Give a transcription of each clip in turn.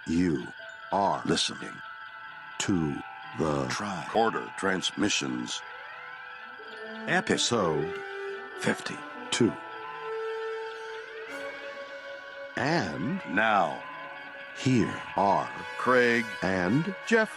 You are listening to the Tricorder Transmissions, episode 52. And now, here are Craig and Jeff.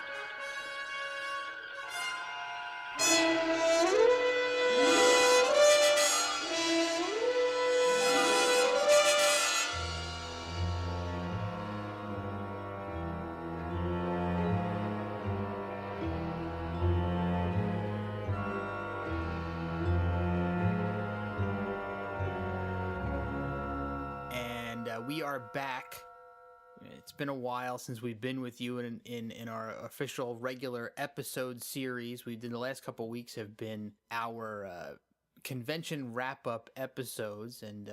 We are back. It's been a while since we've been with you in our official regular episode series. We did the last couple of weeks have been our convention wrap-up episodes. And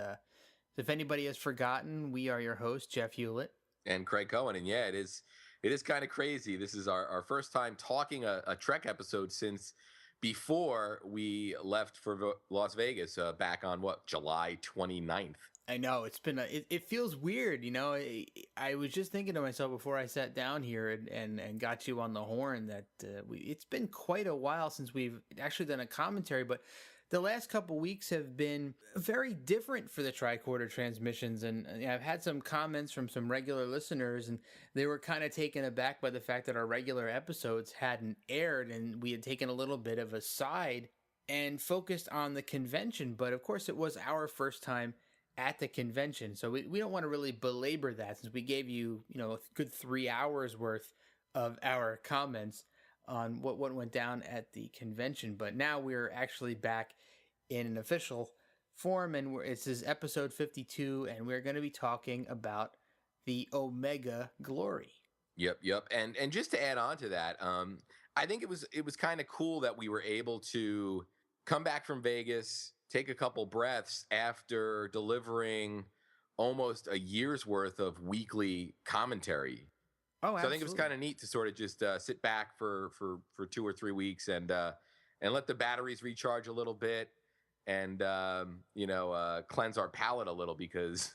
if anybody has forgotten, we are your hosts, Jeff Hewlett. And Craig Cohen. And yeah, it is kind of crazy. This is our first time talking a Trek episode since before we left for Las Vegas back on, July 29th. I know it's been it feels weird, you know. I was just thinking to myself before I sat down here and got you on the horn that it's been quite a while since we've actually done a commentary, but the last couple weeks have been very different for the Tricorder Transmissions, and I've had some comments from some regular listeners, and they were kind of taken aback by the fact that our regular episodes hadn't aired, and we had taken a little bit of a side and focused on the convention. But of course, it was our first time at the convention, so we don't want to really belabor that, since we gave you a good 3 hours worth of our comments on what went down at the convention. But now we're actually back in an official form, and this is episode 52, and we're going to be talking about the Omega Glory. Yep. And just to add on to that, I think it was kind of cool that we were able to come back from Vegas, take a couple breaths after delivering almost a year's worth of weekly commentary. Oh, absolutely. So I think it was kind of neat to sort of just sit back for 2 or 3 weeks and let the batteries recharge a little bit and cleanse our palate a little, because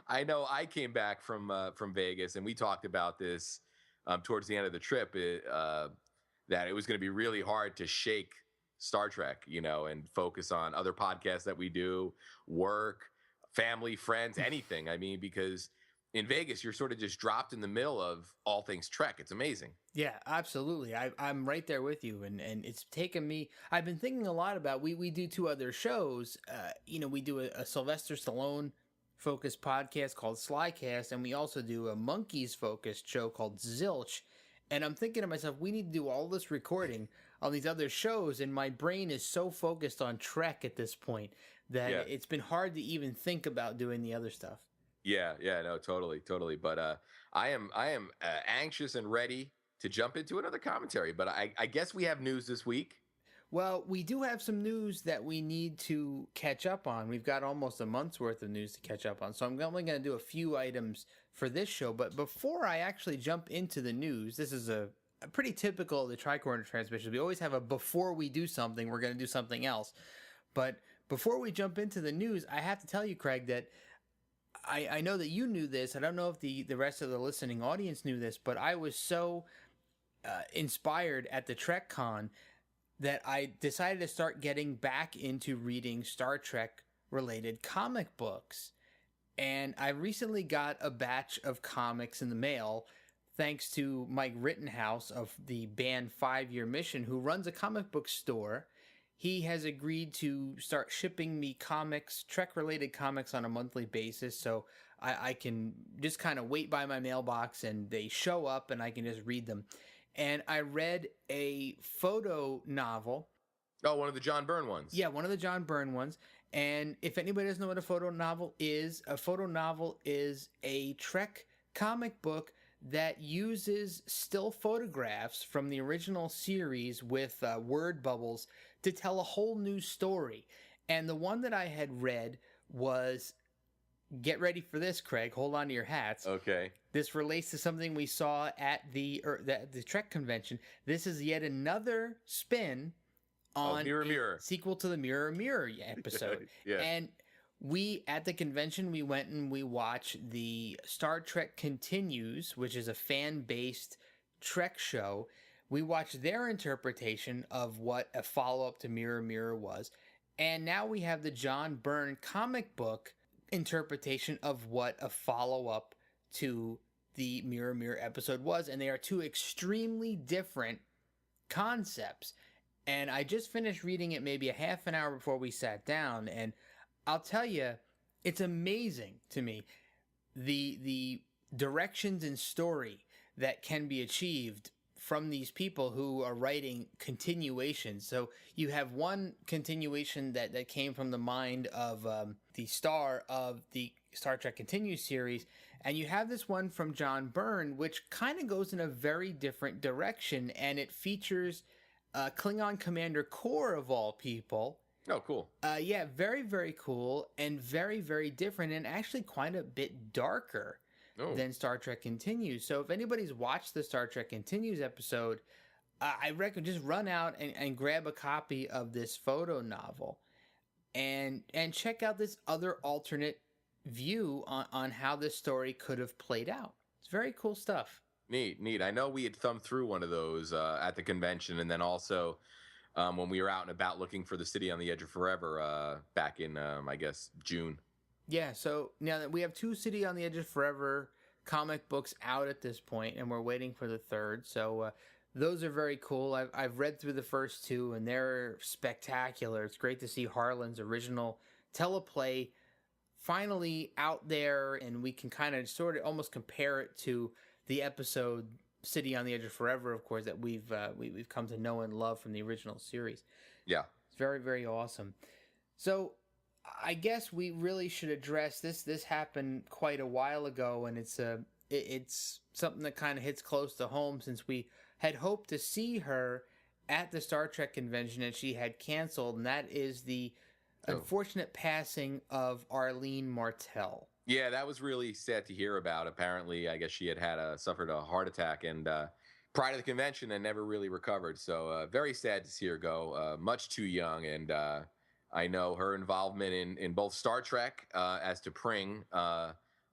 I know I came back from Vegas, and we talked about this towards the end of the trip, that it was going to be really hard to shake Star Trek, and focus on other podcasts that we do, work, family, friends, anything. I mean, because in Vegas, you're sort of just dropped in the middle of all things Trek. It's amazing. Yeah, absolutely. I'm right there with you. And it's taken me, I've been thinking a lot about, we do 2 other shows. We do a Sylvester Stallone focused podcast called Slycast, and we also do a Monkeys focused show called Zilch. And I'm thinking to myself, we need to do all this recording on these other shows, and my brain is so focused on Trek at this point that it's been hard to even think about doing the other stuff. Yeah, no, totally. But I am anxious and ready to jump into another commentary. But I guess we have news this week. Well, we do have some news that we need to catch up on. We've got almost a month's worth of news to catch up on. So I'm only going to do a few items for this show. But before I actually jump into the news, this is a pretty typical of the Tricorder Transmissions. We always have a before we do something, we're going to do something else. But before we jump into the news, I have to tell you, Craig, that I know that you knew this. I don't know if the rest of the listening audience knew this, but I was so inspired at the Trek Con that I decided to start getting back into reading Star Trek related comic books. And I recently got a batch of comics in the mail, thanks to Mike Rittenhouse of the band 5 Year Mission, who runs a comic book store. He has agreed to start shipping me comics, Trek-related comics, on a monthly basis, so I can just kind of wait by my mailbox and they show up and I can just read them. And I read a photo novel. Oh, one of the John Byrne ones. Yeah, one of the John Byrne ones. And if anybody doesn't know what a photo novel is a Trek comic book that uses still photographs from the original series with word bubbles to tell a whole new story. And the one that I had read was, get ready for this, Craig, hold on to your hats. Okay. This relates to something we saw at the Trek convention. This is yet another spin on Mirror Mirror, sequel to the Mirror Mirror episode. Yeah. And We, at the convention, we went and we watched the Star Trek Continues, which is a fan-based Trek show. We watched their interpretation of what a follow-up to Mirror Mirror was. And now we have the John Byrne comic book interpretation of what a follow-up to the Mirror Mirror episode was. And they are two extremely different concepts. And I just finished reading it maybe a half an hour before we sat down, and I'll tell you, it's amazing to me the directions and story that can be achieved from these people who are writing continuations. So you have one continuation that came from the mind of the star of the Star Trek Continues series, and you have this one from John Byrne, which kind of goes in a very different direction, and it features Klingon Commander Kor, of all people. Oh, cool. Yeah, very, very cool, and very, very different, and actually quite a bit darker than Star Trek Continues. So if anybody's watched the Star Trek Continues episode, I recommend just run out and grab a copy of this photo novel and check out this other alternate view on how this story could have played out. It's very cool stuff. Neat. I know we had thumbed through one of those at the convention, and then also when we were out and about looking for the City on the Edge of Forever back in, I guess, June. Yeah, so now that we have 2 City on the Edge of Forever comic books out at this point, and we're waiting for the third. So those are very cool. I've read through the first 2, and they're spectacular. It's great to see Harlan's original teleplay finally out there, and we can kind of sort of almost compare it to the episode City on the Edge of Forever, of course, that we've come to know and love from the original series. Yeah. It's very, very awesome. So I guess we really should address this. This happened quite a while ago, and it's something that kind of hits close to home, since we had hoped to see her at the Star Trek convention and she had canceled, and that is the unfortunate passing of Arlene Martell. Yeah, that was really sad to hear about. Apparently, I guess she had suffered a heart attack and prior to the convention and never really recovered. So very sad to see her go. Much too young, and I know her involvement in both Star Trek as T'Pring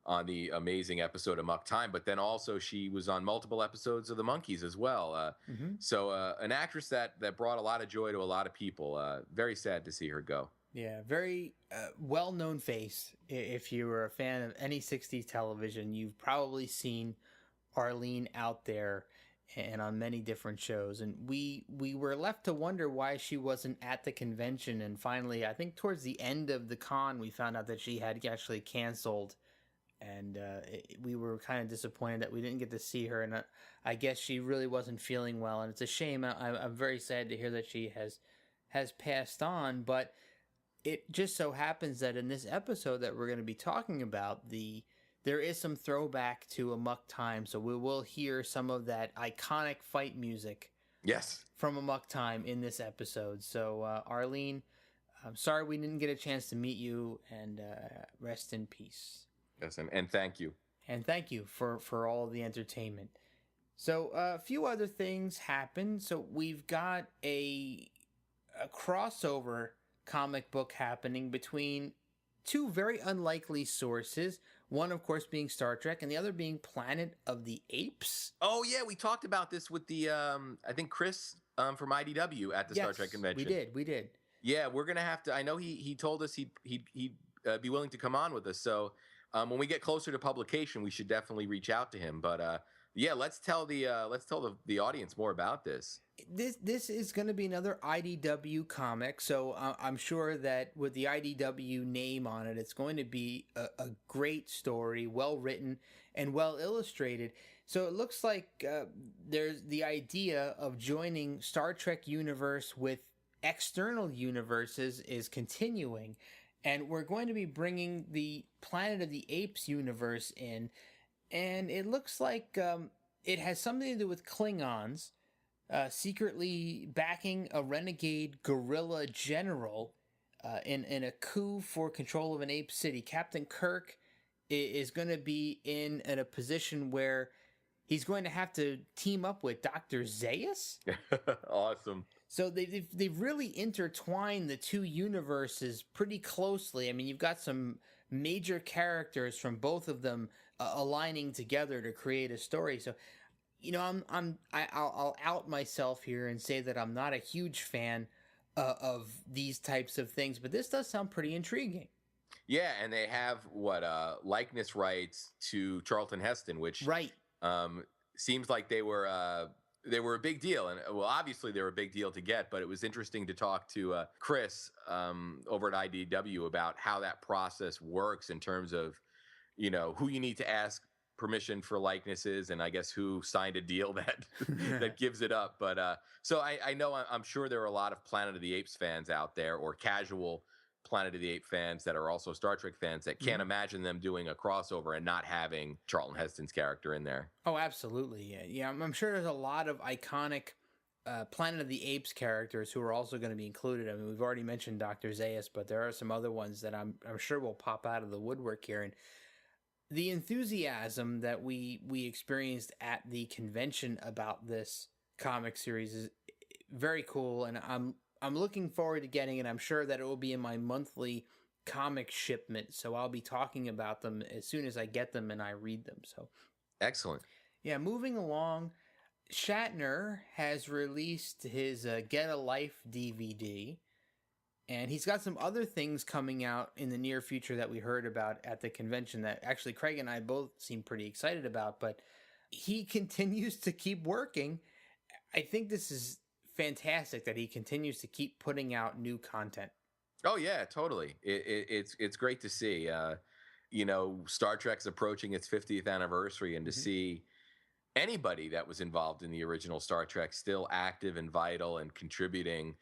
on the amazing episode of Muck Time, but then also she was on multiple episodes of The Monkees as well. So an actress that brought a lot of joy to a lot of people. Very sad to see her go. Yeah, very well-known face. If you were a fan of any 60s television, you've probably seen Arlene out there and on many different shows. And we were left to wonder why she wasn't at the convention. And finally, I think towards the end of the con, we found out that she had actually canceled. And we were kind of disappointed that we didn't get to see her. And I guess she really wasn't feeling well. And it's a shame. I'm very sad to hear that she has passed on. But it just so happens that in this episode that we're going to be talking about, there is some throwback to A Muck Time, so we will hear some of that iconic fight music. Yes. From A Muck Time in this episode. So, Arlene, I'm sorry we didn't get a chance to meet you, and rest in peace. Yes, and thank you. And thank you for all the entertainment. So, a few other things happened. So, we've got a crossover comic book happening between 2 very unlikely sources. One, of course, being Star Trek, and the other being Planet of the Apes. Oh, yeah, we talked about this with the, I think, Chris from IDW at the Star Trek convention. We did. Yeah, we're going to have to, I know he told us he'd be willing to come on with us, so when we get closer to publication, we should definitely reach out to him. But yeah, let's tell the audience more about this. This is going to be another IDW comic, so I'm sure that with the IDW name on it, it's going to be a great story, well written and well illustrated. So it looks like there's the idea of joining Star Trek universe with external universes is continuing, and we're going to be bringing the Planet of the Apes universe in, and it looks like it has something to do with Klingons secretly backing a renegade guerrilla general in a coup for control of an ape city. Captain Kirk is going to be in a position where he's going to have to team up with Dr. Zaius. Awesome. So they've really intertwined the two universes pretty closely. I mean, you've got some major characters from both of them aligning together to create a story. So, I'll out myself here and say that I'm not a huge fan of these types of things, but this does sound pretty intriguing. Yeah, and they have likeness rights to Charlton Heston, which Right. Seems like they were a big deal, and well, obviously they were a big deal to get. But it was interesting to talk to Chris over at IDW about how that process works in terms of who you need to ask permission for likenesses, and I guess who signed a deal that that gives it up. But so I know I'm sure there are a lot of Planet of the Apes fans out there, or casual Planet of the Apes fans that are also Star Trek fans that can't imagine them doing a crossover and not having Charlton Heston's character in there. Oh, absolutely. Yeah, I'm sure there's a lot of iconic Planet of the Apes characters who are also going to be included. I mean, we've already mentioned Dr. Zaius, but there are some other ones that I'm sure will pop out of the woodwork here. And the enthusiasm that we experienced at the convention about this comic series is very cool, and I'm looking forward to getting it. I'm sure that it will be in my monthly comic shipment, so I'll be talking about them as soon as I get them and I read them. So excellent. Yeah, moving along, Shatner has released his Get a Life DVD, and he's got some other things coming out in the near future that we heard about at the convention that actually Craig and I both seem pretty excited about, but he continues to keep working. I think this is fantastic that he continues to keep putting out new content. Oh yeah, totally. It's great to see. Star Trek's approaching its 50th anniversary, and to see anybody that was involved in the original Star Trek still active and vital and contributing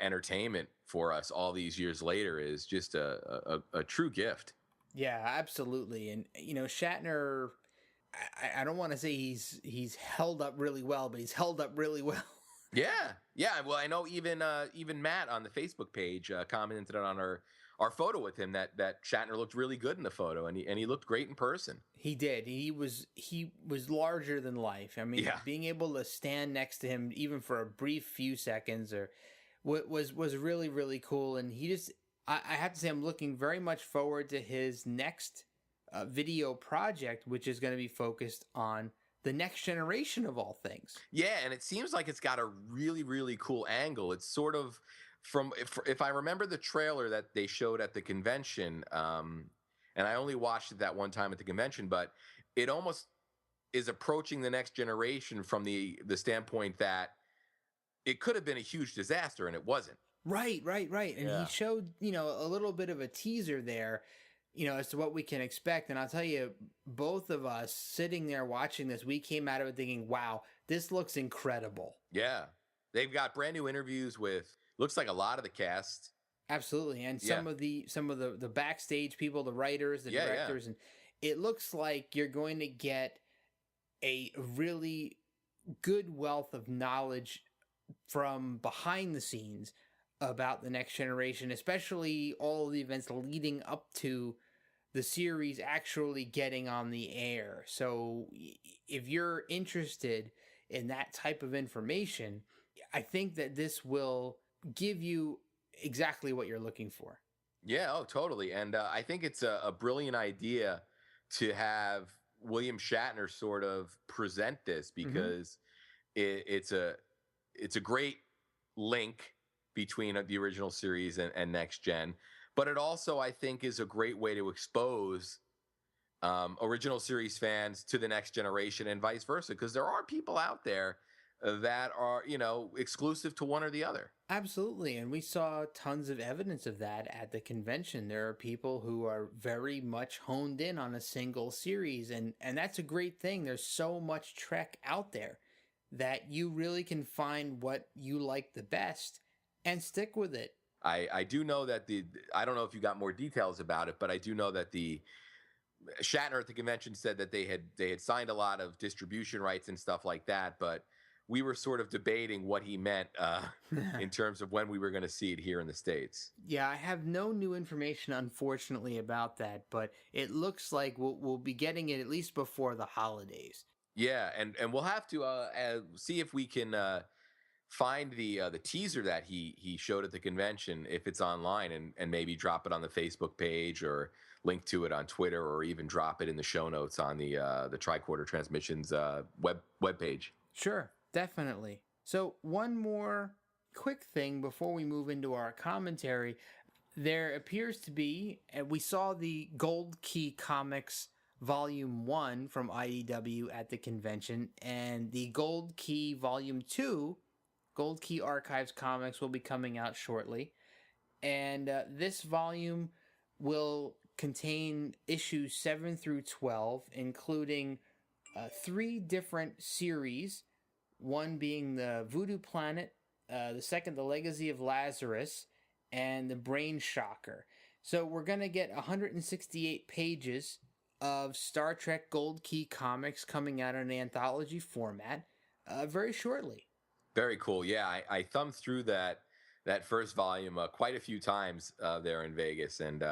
entertainment for us all these years later is just a true gift. Yeah, absolutely. And Shatner, I don't want to say he's held up really well, but he's held up really well. Yeah. Well, I know even Matt on the Facebook page commented on our photo with him that Shatner looked really good in the photo, and he looked great in person. He did. He was larger than life. I mean, being able to stand next to him even for a brief few seconds was really, really cool. And I have to say, I'm looking very much forward to his next video project, which is going to be focused on the next generation of all things. Yeah, and it seems like it's got a really, really cool angle. It's sort of if I remember the trailer that they showed at the convention, and I only watched it that one time at the convention, but it almost is approaching the next generation from the standpoint that it could have been a huge disaster, and it wasn't. Right. And he showed, a little bit of a teaser there, as to what we can expect. And I'll tell you, both of us sitting there watching this, we came out of it thinking, wow, this looks incredible. Yeah. They've got brand new interviews with, looks like a lot of the cast. Absolutely. And some of the backstage people, the writers, the directors, and it looks like you're going to get a really good wealth of knowledge from behind the scenes about the next generation, especially all of the events leading up to the series actually getting on the air. So if you're interested in that type of information, I think that this will give you exactly what you're looking for. Yeah, oh, totally. And I think it's a brilliant idea to have William Shatner sort of present this, because it's a great link between the original series and next gen, but it also, I think, is a great way to expose original series fans to the next generation and vice versa, because there are people out there that are, exclusive to one or the other. Absolutely. And we saw tons of evidence of that at the convention. There are people who are very much honed in on a single series, and that's a great thing. There's so much Trek out there that you really can find what you like the best and stick with it. I do know that I don't know if you got more details about it, but I do know that the Shatner at the convention said that they had signed a lot of distribution rights and stuff like that, but we were sort of debating what he meant in terms of when we were going to see it here in the States. Yeah, I have no new information, unfortunately, about that, but it looks like we'll be getting it at least before the holidays. Yeah, and we'll have to see if we can find the teaser that he showed at the convention if it's online, and maybe drop it on the Facebook page or link to it on Twitter, or even drop it in the show notes on the Tricorder Transmissions web page. Sure, definitely. So one more quick thing before we move into our commentary. There appears to be, and we saw the Gold Key Comics Volume 1 from IDW at the convention, and the Gold Key Volume 2, Gold Key Archives Comics, will be coming out shortly. And this volume will contain issues 7 through 12, including 3 different series, one being the Voodoo Planet, the second, the Legacy of Lazarus, and the Brain Shocker. So we're going to get 168 pages of Star Trek Gold Key comics coming out in an anthology format very shortly. Very cool. Yeah, I thumbed through that first volume quite a few times there in Vegas, and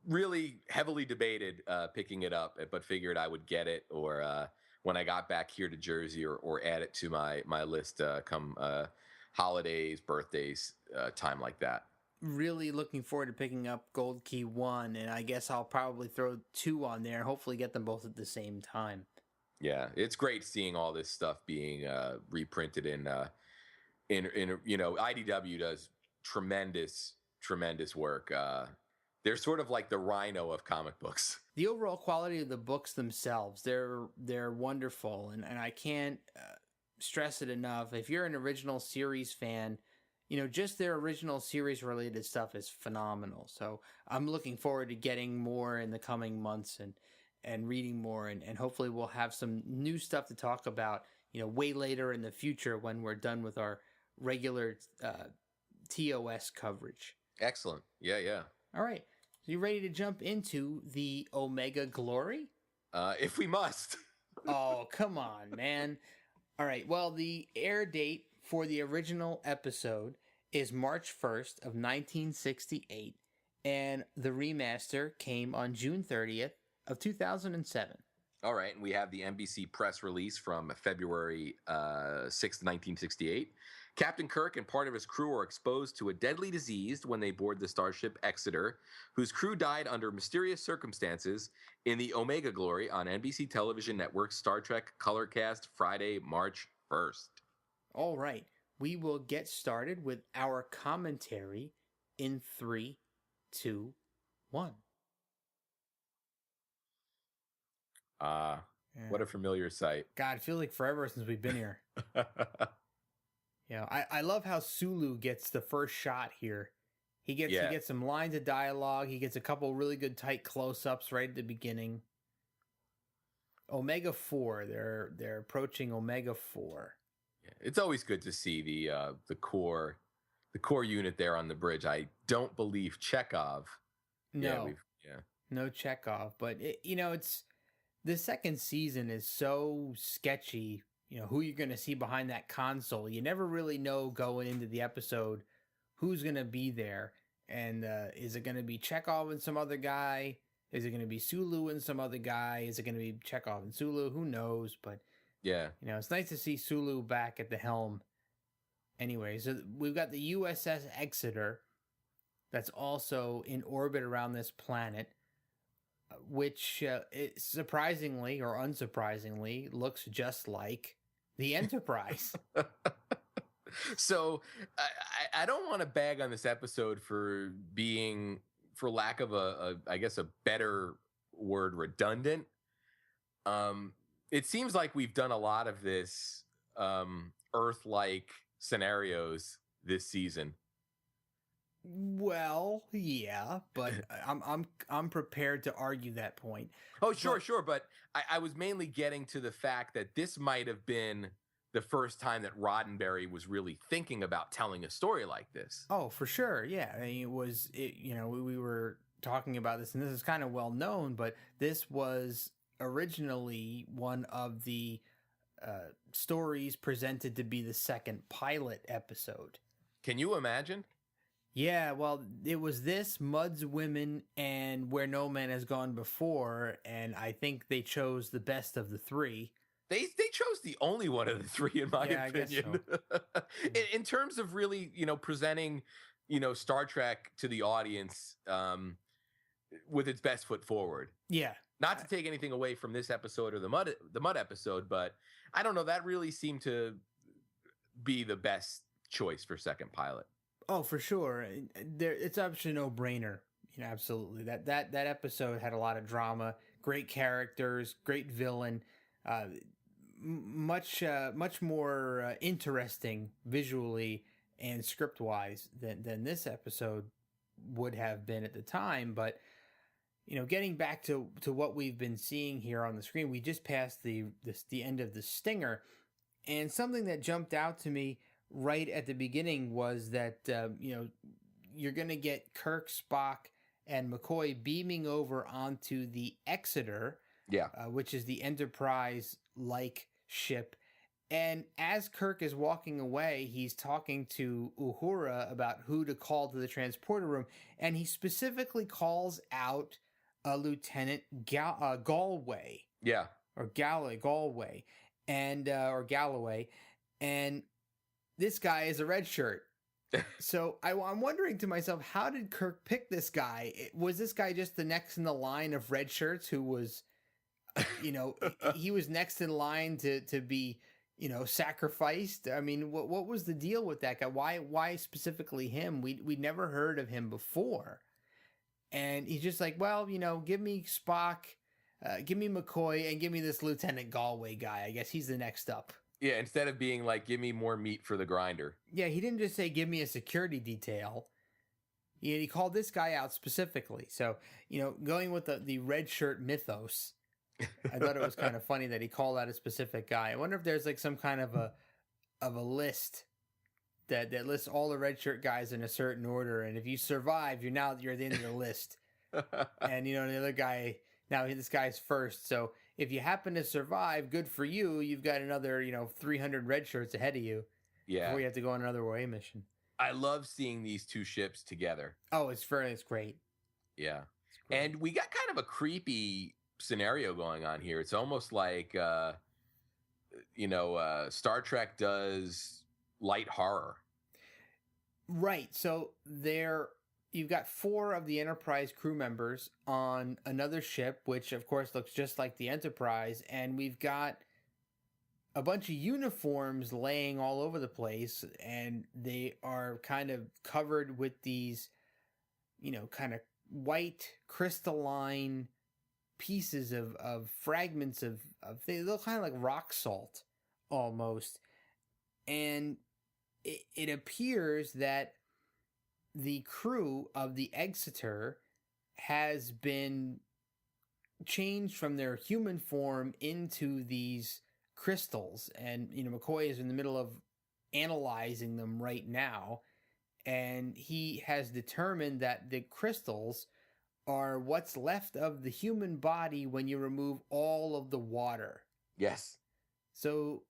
really heavily debated picking it up, but figured I would get it, or when I got back here to Jersey, or add it to my list come holidays, birthdays, time like that. Really looking forward to picking up Gold Key 1, and I guess I'll probably throw 2 on there, hopefully get them both at the same time. Yeah, it's great seeing all this stuff being reprinted in IDW does tremendous work. They're sort of like the Rhino of comic books. The overall quality of the books themselves, they're wonderful, and I can't stress it enough. If you're an original series fan, just their original series related stuff is phenomenal. So I'm looking forward to getting more in the coming months and reading more, and hopefully we'll have some new stuff to talk about, way later in the future when we're done with our regular TOS coverage. Excellent. Yeah. All right. So you ready to jump into the Omega Glory? If we must. Oh, come on, man. All right. Well, the air date for the original episode is March 1st of 1968, and the remaster came on June 30th of 2007. All right, and we have the NBC press release from February 6th, 1968. Captain Kirk and part of his crew are exposed to a deadly disease when they board the starship Exeter, whose crew died under mysterious circumstances in the Omega Glory on NBC Television Network's Star Trek Colorcast Friday, March 1st. All right, we will get started with our commentary in 3, 2, 1. What a familiar sight. God, it feels like forever since we've been here. I love how Sulu gets the first shot here. He gets some lines of dialogue. He gets a couple really good tight close-ups right at the beginning. Omega 4, they're approaching Omega 4. Yeah, it's always good to see the core unit there on the bridge. I don't believe Chekhov. No, no Chekhov, but it's the second season is so sketchy. Who you're going to see behind that console. You never really know going into the episode who's going to be there. And is it going to be Chekhov and some other guy? Is it going to be Sulu and some other guy? Is it going to be Chekhov and Sulu? Who knows? But yeah, it's nice to see Sulu back at the helm. Anyway, so we've got the USS Exeter that's also in orbit around this planet, which it surprisingly or unsurprisingly looks just like the Enterprise. So I don't want to bag on this episode for being, for lack of a better word, redundant. It seems like we've done a lot of this Earth-like scenarios this season. Well, yeah, but I'm prepared to argue that point. Oh, sure. But I was mainly getting to the fact that this might have been the first time that Roddenberry was really thinking about telling a story like this. Oh, for sure. Yeah. I mean, we were talking about this, and this is kind of well known, but this was originally one of the stories presented to be the second pilot episode. Can you imagine? Yeah, well, it was this, Mud's Women, and Where No Man Has Gone Before, and I think they chose the best of the three. They chose was the only one of the three, in my opinion. In terms of really, presenting, Star Trek to the audience with its best foot forward. Yeah. Not to take anything away from this episode or the mud episode, but I don't know. That really seemed to be the best choice for second pilot. Oh, for sure. It's actually no brainer. Absolutely. That episode had a lot of drama, great characters, great villain, much more interesting visually and script wise than this episode would have been at the time. But getting back to what we've been seeing here on the screen, we just passed the end of the stinger, and something that jumped out to me right at the beginning was that you're going to get Kirk, Spock, and McCoy beaming over onto the Exeter, which is the Enterprise-like ship. And as Kirk is walking away, he's talking to Uhura about who to call to the transporter room, and he specifically calls out Lieutenant Galway. Yeah. Or Galway. And or Galloway. And this guy is a red shirt. So I'm wondering to myself, how did Kirk pick this guy? Was this guy just the next in the line of red shirts who was, he was next in line to be, sacrificed? I mean, what was the deal with that guy? Why specifically him? We'd never heard of him before. And he's just like, well, give me Spock, give me McCoy, and give me this Lieutenant Galway guy. I guess he's the next up. Yeah, instead of being like, give me more meat for the grinder. Yeah, he didn't just say, give me a security detail. He called this guy out specifically. So, going with the red shirt mythos, I thought it was kind of funny that he called out a specific guy. I wonder if there's like some kind of a list that lists all the red shirt guys in a certain order, and if you survive, you're at the end of the list. And the other guy, now this guy's first. So if you happen to survive, good for you. You've got another 300 red shirts ahead of you. Yeah, before you have to go on another away mission. I love seeing these two ships together. Oh, it's great. Yeah, and we got kind of a creepy scenario going on here. It's almost like Star Trek does light horror. Right. So you've got 4 of the Enterprise crew members on another ship, which of course looks just like the Enterprise, and we've got a bunch of uniforms laying all over the place, and they are kind of covered with these, kind of white crystalline pieces of fragments of they look kind of like rock salt almost. And it appears that the crew of the Exeter has been changed from their human form into these crystals. And, McCoy is in the middle of analyzing them right now. And he has determined that the crystals are what's left of the human body when you remove all of the water. Yes. So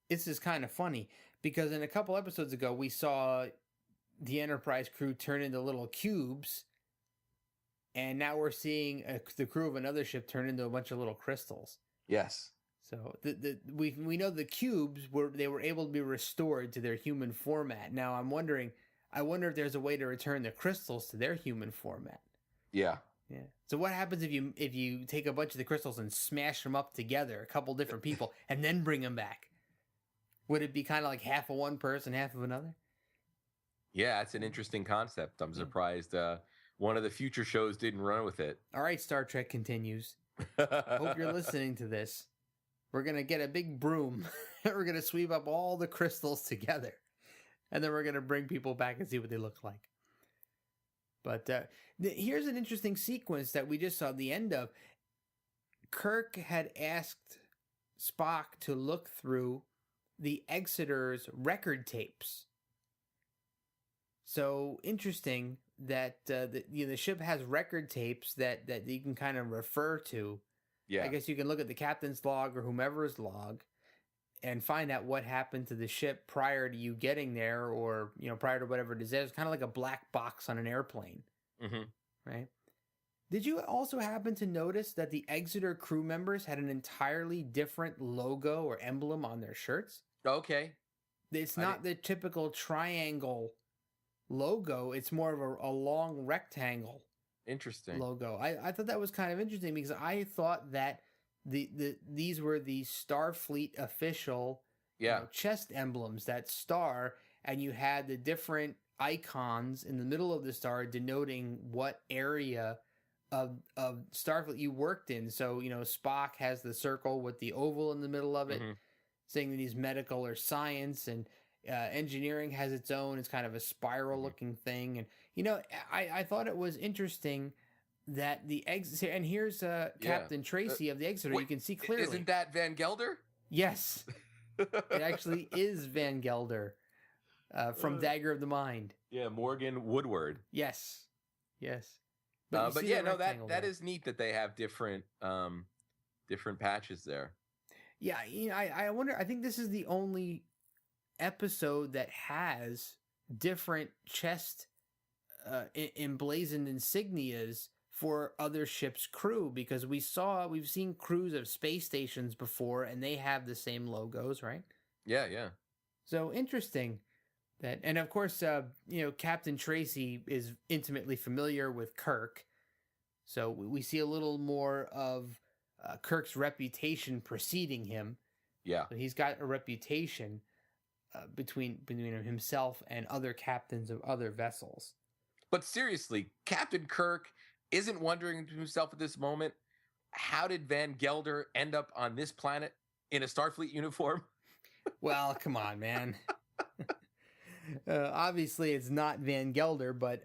this is kind of funny, because in a couple episodes ago, we saw the Enterprise crew turn into little cubes, and now we're seeing the crew of another ship turn into a bunch of little crystals. Yes. So we know the cubes were able to be restored to their human format. Now I wonder if there's a way to return the crystals to their human format. Yeah. Yeah. So what happens if you take a bunch of the crystals and smash them up together, a couple different people, and then bring them back? Would it be kind of like half of one person, half of another? Yeah, it's an interesting concept. I'm surprised one of the future shows didn't run with it. All right, Star Trek continues. Hope you're listening to this. We're going to get a big broom. We're going to sweep up all the crystals together. And then we're going to bring people back and see what they look like. But here's an interesting sequence that we just saw the end of. Kirk had asked Spock to look through the Exeter's record tapes. So interesting that the ship has record tapes that you can kind of refer to. Yeah. I guess you can look at the captain's log or whomever's log and find out what happened to the ship prior to you getting there, or prior to whatever it is. It's kind of like a black box on an airplane, mm-hmm. right? Did you also happen to notice that the Exeter crew members had an entirely different logo or emblem on their shirts? Okay. It's not the typical triangle logo. It's more of a long rectangle Interesting. logo. I thought that was kind of interesting because I thought that these were the Starfleet official chest emblems, that star, and you had the different icons in the middle of the star denoting what area of Starfleet you worked in. So, Spock has the circle with the oval in the middle of it, saying that he's medical or science, and engineering has its own. It's kind of a spiral looking thing. And, I thought it was interesting that the Exeter, and here's Captain Tracy of the Exeter. Wait, you can see clearly. Isn't that Van Gelder? Yes. It actually is Van Gelder from Dagger of the Mind. Yeah, Morgan Woodward. Yes. But yeah, no, that is neat that they have different patches there. Yeah, I wonder. I think this is the only episode that has different chest emblazoned insignias for other ships' crew, because we've seen crews of space stations before, and they have the same logos, right? Yeah. So interesting. That, and of course, Captain Tracy is intimately familiar with Kirk, so we see a little more of Kirk's reputation preceding him. Yeah, so he's got a reputation between himself and other captains of other vessels. But seriously, Captain Kirk isn't wondering to himself at this moment, how did Van Gelder end up on this planet in a Starfleet uniform? Well, come on, man. Obviously, it's not Van Gelder, but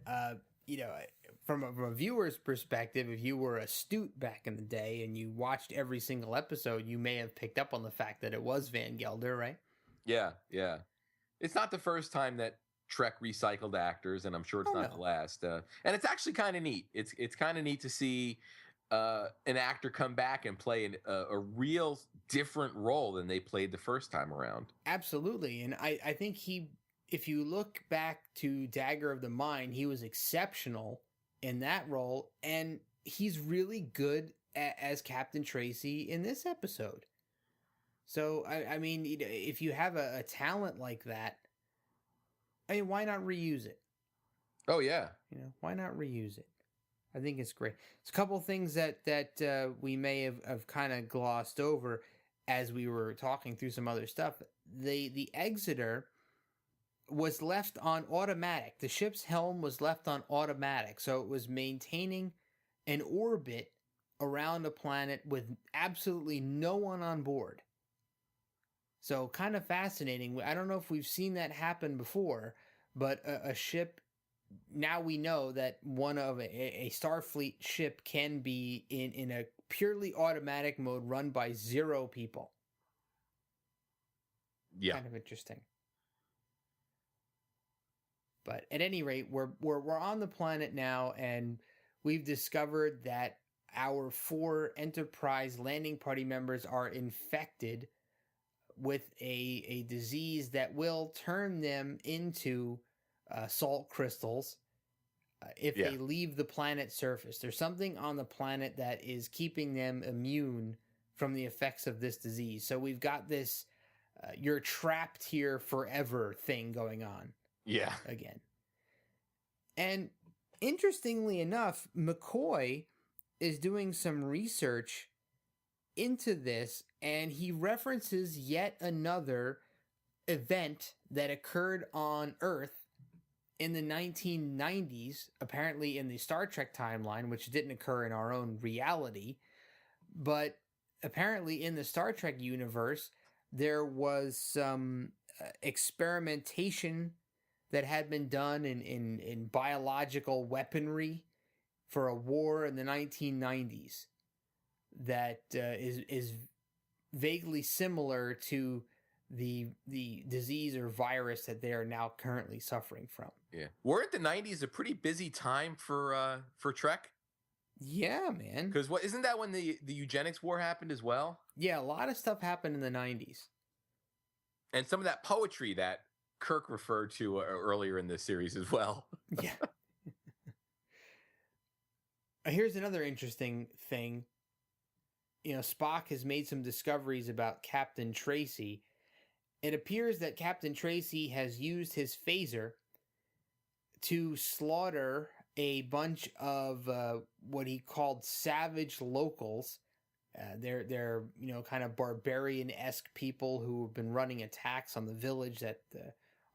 from a viewer's perspective, if you were astute back in the day and you watched every single episode, you may have picked up on the fact that it was Van Gelder, right? Yeah. It's not the first time that Trek recycled actors, and I'm sure it's not the last. And it's actually kind of neat. It's kind of neat to see an actor come back and play a real different role than they played the first time around. Absolutely, and I think if you look back to Dagger of the Mind, he was exceptional in that role, and he's really good as Captain Tracy in this episode. So, I mean, if you have a talent like that, I mean, why not reuse it? Oh, yeah. Why not reuse it? I think it's great. It's a couple of things that we may have kind of glossed over as we were talking through some other stuff. The Exeter was left on automatic. The ship's helm was left on automatic, so it was maintaining an orbit around a planet with absolutely no one on board. So kind of fascinating. I don't know if we've seen that happen before, but a ship, now we know that one of a Starfleet ship can be in a purely automatic mode run by 0 people. Yeah. Kind of interesting. But at any rate, we're on the planet now, and we've discovered that our 4 Enterprise landing party members are infected with a disease that will turn them into salt crystals if they leave the planet's surface. There's something on the planet that is keeping them immune from the effects of this disease. So we've got this you're trapped here forever thing going on. Yeah. Again. And interestingly enough, McCoy is doing some research into this, and he references yet another event that occurred on Earth in the 1990s, apparently in the Star Trek timeline, which didn't occur in our own reality, but apparently in the Star Trek universe, there was some experimentation that had been done in biological weaponry for a war in the 1990s that is vaguely similar to the disease or virus that they are now currently suffering from. Yeah. Weren't the 90s a pretty busy time for Trek? Yeah, man. Because isn't that when the eugenics war happened as well? Yeah, a lot of stuff happened in the 90s. And some of that poetry that Kirk referred to earlier in this series as well. Yeah. Here's another interesting thing. Spock has made some discoveries about Captain Tracy. It appears that Captain Tracy has used his phaser to slaughter a bunch of what he called savage locals. They're kind of barbarian-esque people who have been running attacks on the village that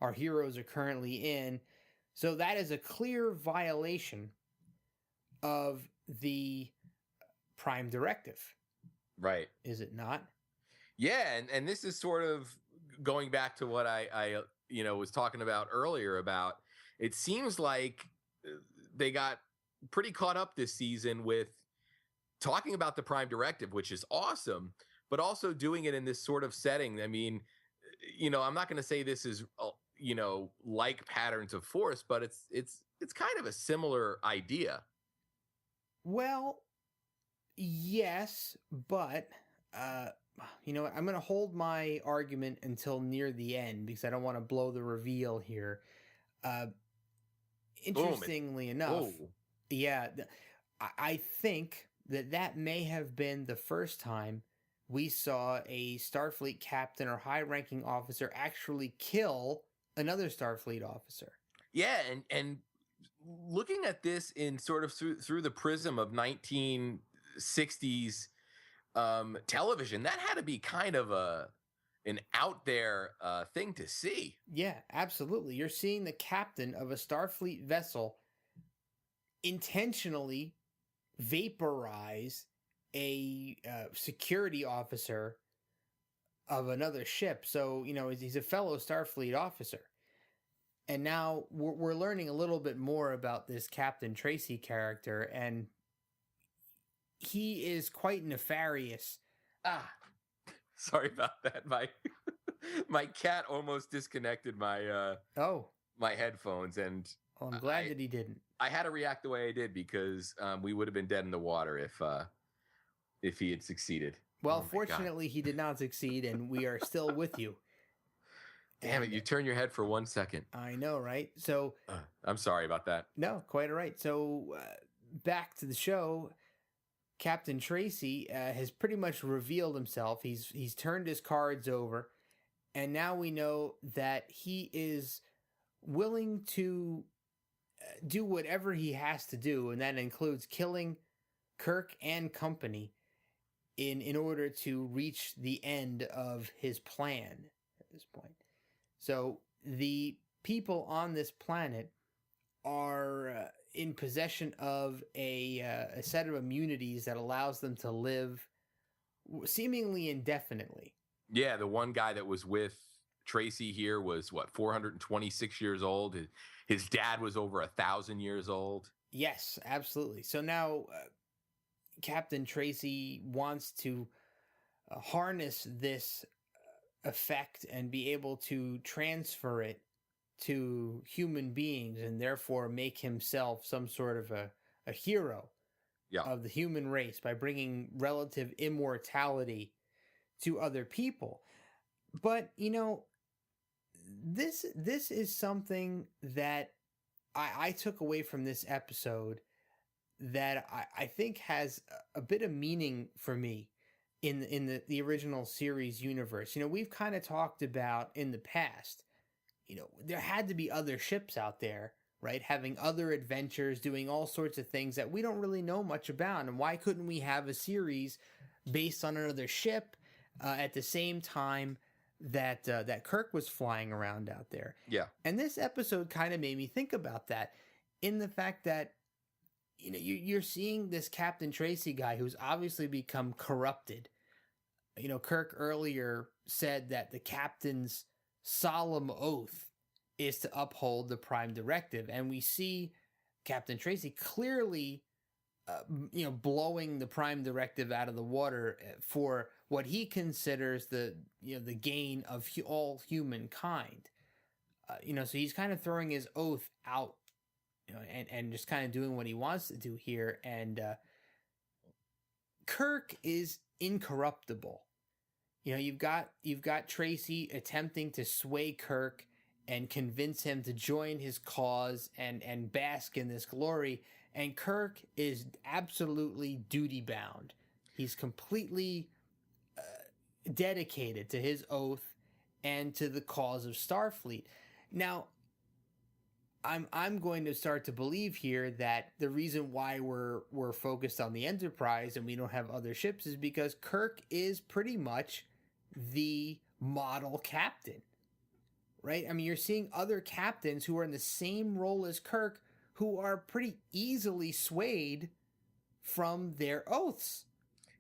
our heroes are currently in. So that is a clear violation of the Prime Directive. Right. Is it not? Yeah, and this is sort of going back to what I was talking about earlier about it seems like they got pretty caught up this season with talking about the Prime Directive, which is awesome, but also doing it in this sort of setting. I mean, I'm not going to say this is like Patterns of Force, but it's kind of a similar idea. Well, yes, but you know what? I'm going to hold my argument until near the end because I don't want to blow the reveal here. Interestingly enough, yeah, I think that may have been the first time we saw a Starfleet captain or high-ranking officer actually kill another Starfleet officer. Yeah, and looking at this in sort of through the prism of 1960s television, that had to be kind of an out there thing to see. Yeah, absolutely. You're seeing the captain of a Starfleet vessel intentionally vaporize a security officer of another ship. So, he's a fellow Starfleet officer. And now we're learning a little bit more about this Captain Tracy character, and he is quite nefarious. Sorry about that. My cat almost disconnected my my headphones, and I'm glad that he didn't. I had to react the way I did because we would have been dead in the water if he had succeeded. Well, fortunately, he did not succeed, and we are still with you. Damn it, you turn your head for 1 second. I know, right? So I'm sorry about that. No, quite all right. So back to the show. Captain Tracy has pretty much revealed himself. He's turned his cards over, and now we know that he is willing to do whatever he has to do, and that includes killing Kirk and company in order to reach the end of his plan at this point. So the people on this planet are in possession of a set of immunities that allows them to live seemingly indefinitely. Yeah, the one guy that was with Tracy here was 426 years old. His dad was over 1,000 years old. Yes, absolutely. So now Captain Tracy wants to harness this effect and be able to transfer it to human beings and therefore make himself some sort of a hero of the human race by bringing relative immortality to other people. But, this is something that I took away from this episode that I think has a bit of meaning for me in the original series universe. We've kind of talked about in the past, there had to be other ships out there, right? Having other adventures, doing all sorts of things that we don't really know much about. And why couldn't we have a series based on another ship at the same time that Kirk was flying around out there? Yeah. And this episode kind of made me think about that in the fact that, you're seeing this Captain Tracy guy who's obviously become corrupted. Kirk earlier said that the captain's solemn oath is to uphold the Prime Directive. And we see Captain Tracy clearly, blowing the Prime Directive out of the water for what he considers the gain of all humankind. So he's kind of throwing his oath out, and just kind of doing what he wants to do here. And Kirk is incorruptible. You've got Tracy attempting to sway Kirk and convince him to join his cause and bask in this glory. And Kirk is absolutely duty bound. He's completely dedicated to his oath and to the cause of Starfleet. Now, I'm going to start to believe here that the reason why we're focused on the Enterprise and we don't have other ships is because Kirk is pretty much the model captain, right? I mean, you're seeing other captains who are in the same role as Kirk who are pretty easily swayed from their oaths.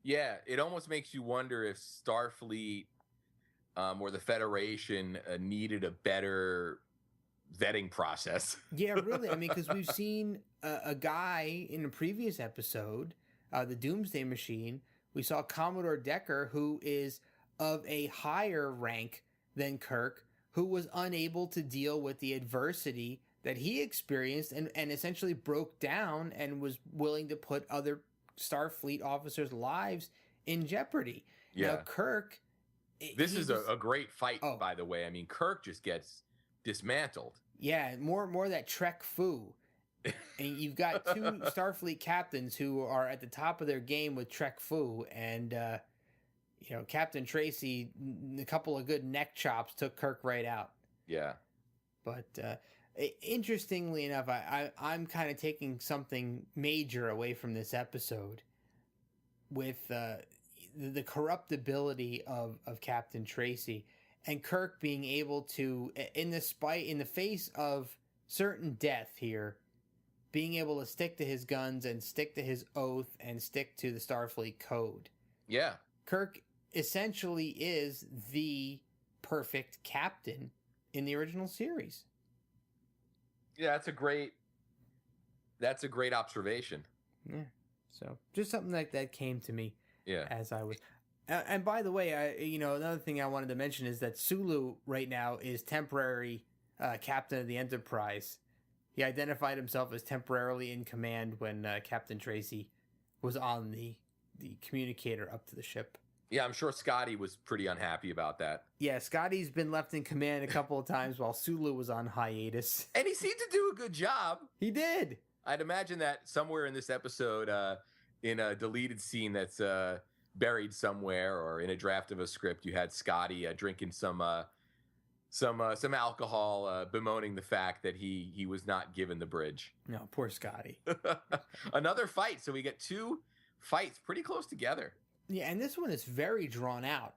Yeah, it almost makes you wonder if Starfleet or the Federation needed a better vetting process. Yeah, really. I mean, because we've seen a guy in a previous episode, the Doomsday Machine. We saw Commodore Decker, who is of a higher rank than Kirk, who was unable to deal with the adversity that he experienced and essentially broke down and was willing to put other Starfleet officers' lives in jeopardy. Yeah. Now, Kirk... This is a great fight, by the way. I mean, Kirk just gets dismantled. Yeah, more that Trek foo. And you've got two Starfleet captains who are at the top of their game with Trek foo, and Captain Tracy, a couple of good neck chops took Kirk right out. Yeah. But interestingly enough, I'm kind of taking something major away from this episode with the corruptibility of Captain Tracy. And Kirk being able to, in the face of certain death here, being able to stick to his guns and stick to his oath and stick to the Starfleet code. Yeah. Kirk essentially is the perfect captain in the original series. Yeah, that's a great observation. Yeah. So just something like that came to me. Yeah. As I was... And by the way, another thing I wanted to mention is that Sulu right now is temporary captain of the Enterprise. He identified himself as temporarily in command when Captain Tracy was on the communicator up to the ship. Yeah, I'm sure Scotty was pretty unhappy about that. Yeah, Scotty's been left in command a couple of times while Sulu was on hiatus. And he seemed to do a good job. He did. I'd imagine that somewhere in this episode, in a deleted scene that's... buried somewhere or in a draft of a script, you had Scotty drinking some alcohol, bemoaning the fact that he was not given the bridge. No, poor Scotty. Another fight. So we get two fights pretty close together. Yeah, and this one is very drawn out.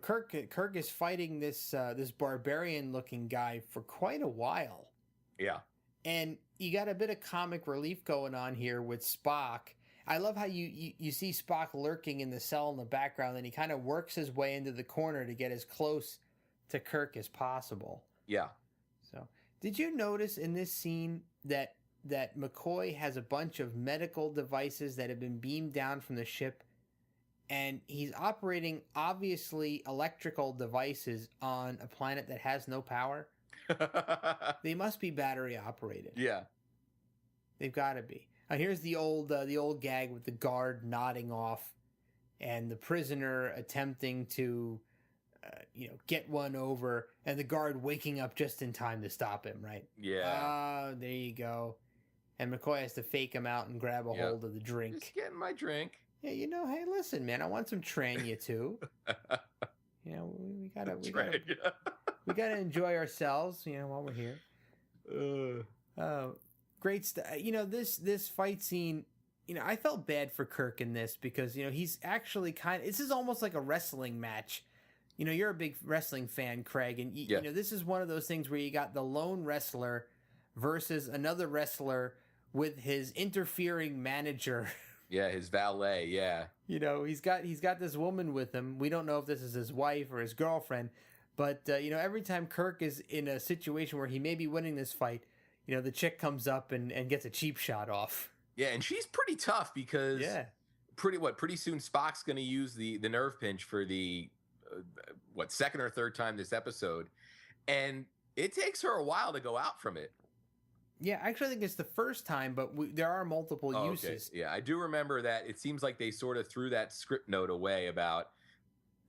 Kirk is fighting this barbarian looking guy for quite a while. Yeah. And you got a bit of comic relief going on here with Spock. I love how you see Spock lurking in the cell in the background, and he kind of works his way into the corner to get as close to Kirk as possible. Yeah. So, did you notice in this scene that McCoy has a bunch of medical devices that have been beamed down from the ship, and he's operating obviously electrical devices on a planet that has no power? They must be battery operated. Yeah. They've got to be. Here's the old gag with the guard nodding off, and the prisoner attempting to, get one over, and the guard waking up just in time to stop him. Right? Yeah. There you go. And McCoy has to fake him out and grab a hold of the drink. Just getting my drink. Yeah, hey, listen, man, I want some Tranya too. We gotta enjoy ourselves, while we're here. Great stuff. This fight scene, I felt bad for Kirk in this because, he's actually this is almost like a wrestling match. You're a big wrestling fan, Craig, and this is one of those things where you got the lone wrestler versus another wrestler with his interfering manager. Yeah, his valet, yeah. He's got this woman with him. We don't know if this is his wife or his girlfriend, but every time Kirk is in a situation where he may be winning this fight, the chick comes up and gets a cheap shot off. Yeah, and she's pretty tough because pretty soon Spock's going to use the nerve pinch for the second or third time this episode, and it takes her a while to go out from it. Yeah, actually I think it's the first time, but there are multiple uses. Okay. Yeah, I do remember that. It seems like they sort of threw that script note away about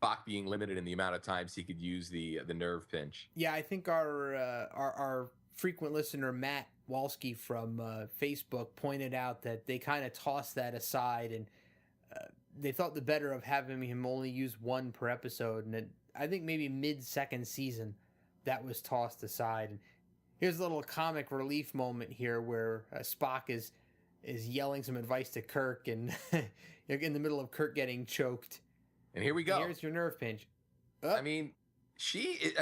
Spock being limited in the amount of times he could use the nerve pinch. Yeah, I think our frequent listener Matt Walsky from Facebook pointed out that they kind of tossed that aside, and they thought the better of having him only use one per episode. And I think maybe mid-second season that was tossed aside. And here's a little comic relief moment here where Spock is yelling some advice to Kirk, and in the middle of Kirk getting choked. And here we go. Here's your nerve pinch. I mean, she's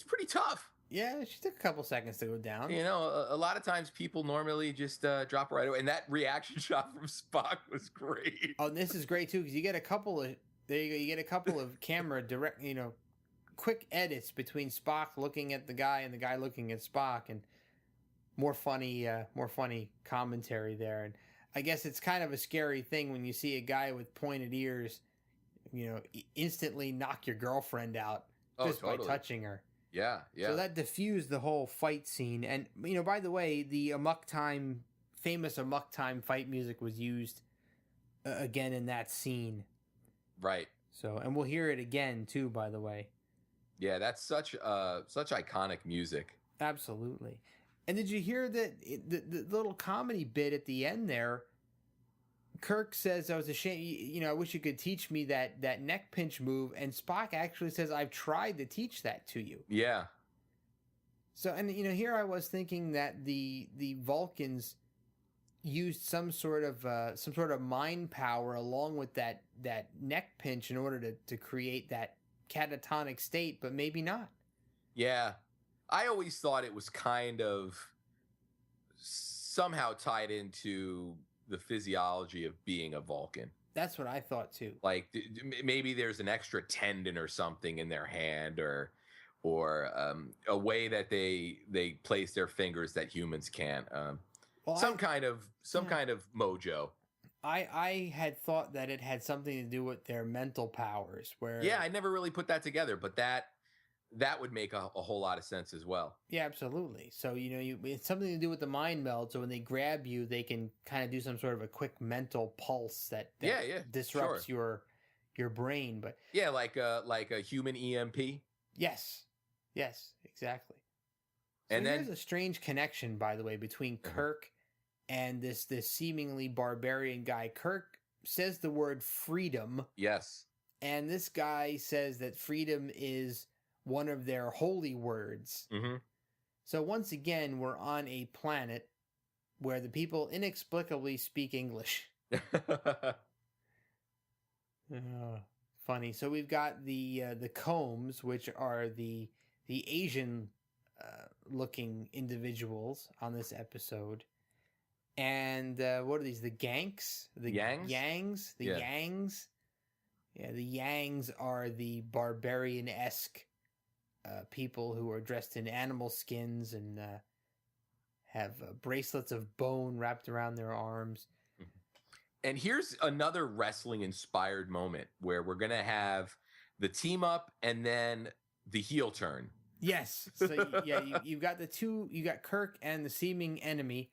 pretty tough. Yeah, she took a couple seconds to go down. You know, a lot of times people normally just drop right away, and that reaction shot from Spock was great. Oh, and this is great too, because you get a couple of camera direct, quick edits between Spock looking at the guy and the guy looking at Spock, and more funny commentary there. And I guess it's kind of a scary thing when you see a guy with pointed ears, instantly knock your girlfriend out just by touching her. Yeah. So that diffused the whole fight scene. And, by the way, the famous Amok Time fight music was used again in that scene. Right. So, and we'll hear it again too, by the way. Yeah, that's such iconic music. Absolutely. And did you hear that the little comedy bit at the end there? Kirk says, I was ashamed, I wish you could teach me that neck pinch move. And Spock actually says, I've tried to teach that to you. Yeah. So, and, here I was thinking that the Vulcans used some sort of mind power along with that neck pinch in order to create that catatonic state, but maybe not. Yeah. I always thought it was kind of somehow tied into the physiology of being a Vulcan. That's what I thought too. Like maybe there's an extra tendon or something in their hand, or a way that they place their fingers that humans can't. Some kind of mojo. I had thought that it had something to do with their mental powers. Yeah, I never really put that together, but that would make a whole lot of sense as well. Yeah, absolutely. So, it's something to do with the mind meld. So when they grab you, they can kind of do some sort of a quick mental pulse that disrupts your brain. But yeah, like a human EMP. Yes, exactly. So and there's a strange connection, by the way, between Kirk and this seemingly barbarian guy. Kirk says the word freedom. Yes. And this guy says that freedom is one of their holy words. Mm-hmm. So once again, we're on a planet where the people inexplicably speak English. Funny. So we've got the Combs, which are the Asian looking individuals on this episode. And what are these? The Ganks? The Yangs? The Yangs? Yeah, the Yangs are the barbarian-esque people who are dressed in animal skins and have bracelets of bone wrapped around their arms. And here's another wrestling-inspired moment where we're going to have the team up and then the heel turn. Yes. So, you've got you got Kirk and the seeming enemy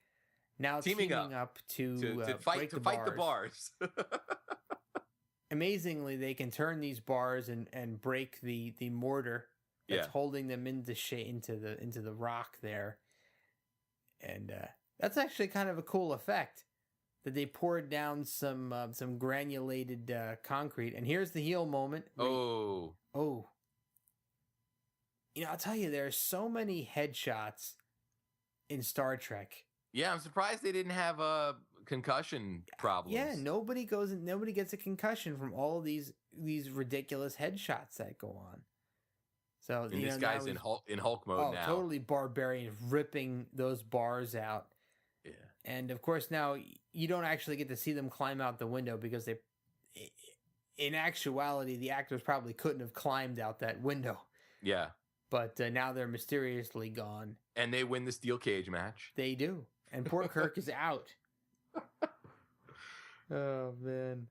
now teaming up to fight the bars. Amazingly, they can turn these bars and break the mortar that's holding them into the rock there. And that's actually kind of a cool effect that they poured down some granulated concrete. And here's the heel moment. Oh. I'll tell you, there are so many headshots in Star Trek. Yeah, I'm surprised they didn't have concussion problems. Yeah, nobody gets a concussion from all of these ridiculous headshots that go on. So and this guy's in Hulk mode now. Totally barbarian, ripping those bars out. Yeah. And of course now you don't actually get to see them climb out the window because in actuality, the actors probably couldn't have climbed out that window. Yeah. But now they're mysteriously gone. And they win the steel cage match. They do. And poor Kirk is out. Oh, man.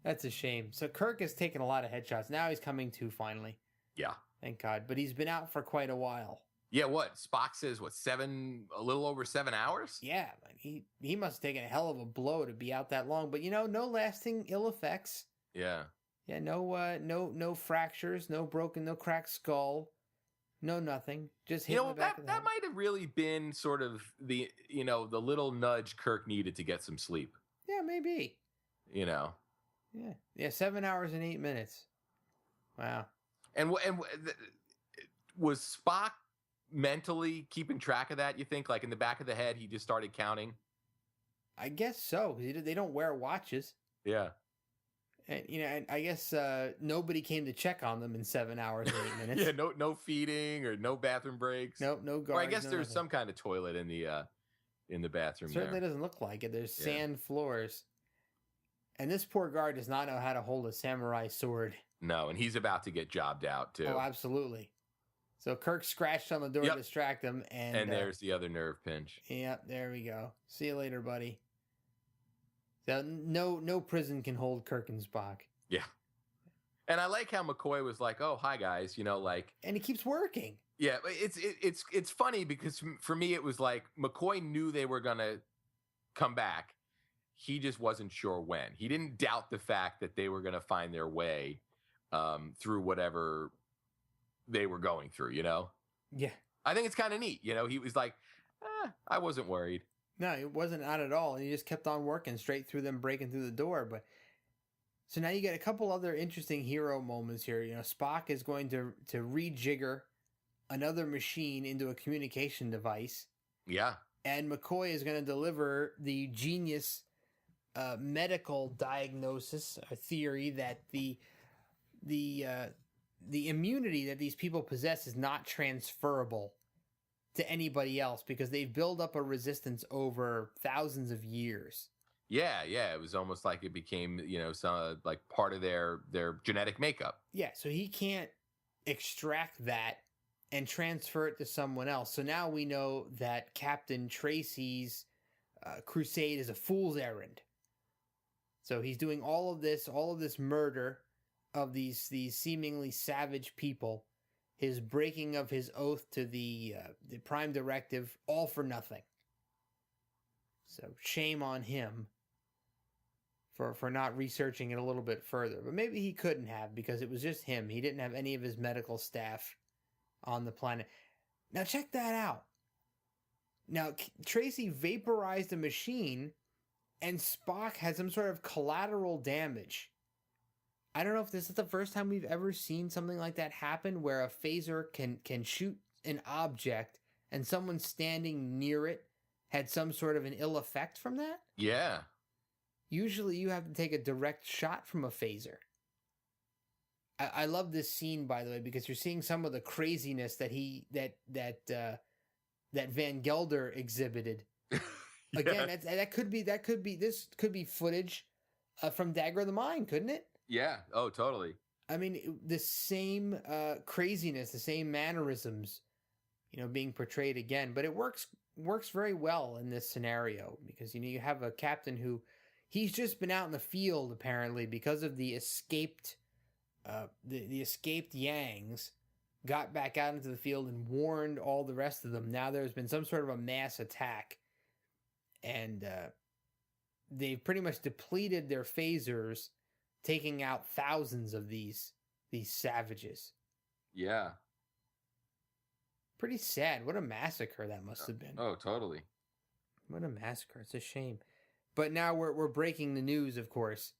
That's a shame. So Kirk has taken a lot of headshots. Now he's coming to finally. Yeah. Thank God. But he's been out for quite a while. Yeah, what? Spock says, a little over 7 hours? Yeah. He must have taken a hell of a blow to be out that long. But, no lasting ill effects. Yeah. Yeah, no fractures, no broken, no cracked skull, no nothing. Just hit in the back of the head. That might have really been sort of the the little nudge Kirk needed to get some sleep. Yeah, maybe. Yeah, 7 hours and 8 minutes. Wow. And was Spock mentally keeping track of that? You think, like in the back of the head, he just started counting? I guess so. They don't wear watches. Yeah. And and I guess nobody came to check on them in 7 hours and 8 minutes. Yeah, no feeding or no bathroom breaks. No guards. Or I guess there's nothing. some kind of toilet in the bathroom. Certainly there. doesn't look like it. There's sand floors. And this poor guard does not know how to hold a samurai sword. No, and he's about to get jobbed out too. Oh, absolutely. So Kirk scratched on the door to distract him, and there's the other nerve pinch. Yep, there we go. See you later, buddy. So no prison can hold Kirk and Spock. Yeah. And I like how McCoy was like, "Oh, hi guys," and it keeps working. Yeah, it's funny because for me it was like McCoy knew they were gonna come back. He just wasn't sure when. He didn't doubt the fact that they were gonna find their way through whatever they were going through. Yeah, I think it's kind of neat. He was like, I wasn't worried. No, it wasn't out at all. He just kept on working straight through them, breaking through the door. But so now you get a couple other interesting hero moments here. Spock is going to rejigger another machine into a communication device. Yeah. And McCoy is going to deliver the genius medical diagnosis, a theory that the immunity that these people possess is not transferable to anybody else because they've built up a resistance over thousands of years. Yeah. It was almost like it became, some like part of their genetic makeup. Yeah, so he can't extract that and transfer it to someone else. So now we know that Captain Tracy's crusade is a fool's errand. So he's doing all of this murder of these seemingly savage people, his breaking of his oath to the Prime Directive, all for nothing. So shame on him for not researching it a little bit further. But maybe he couldn't have because it was just him. He didn't have any of his medical staff on the planet. Now check that out. Now Tracy vaporized a machine and Spock had some sort of collateral damage. I don't know if this is the first time we've ever seen something like that happen where a phaser can shoot an object and someone standing near it had some sort of an ill effect from that. Yeah. Usually you have to take a direct shot from a phaser. I love this scene, by the way, because you're seeing some of the craziness that Van Gelder exhibited. Yeah. Again, this could be footage from Dagger of the Mind, couldn't it? Yeah. Oh, totally. I mean, the same craziness, the same mannerisms, being portrayed again. But it works very well in this scenario because you have a captain who he's just been out in the field apparently because of the escaped the escaped Yangs got back out into the field and warned all the rest of them. Now there's been some sort of a mass attack, and they've pretty much depleted their phasers, taking out thousands of these savages. Yeah. Pretty sad. What a massacre that must have been. Oh, totally. What a massacre. It's a shame. But now we're breaking the news, of course.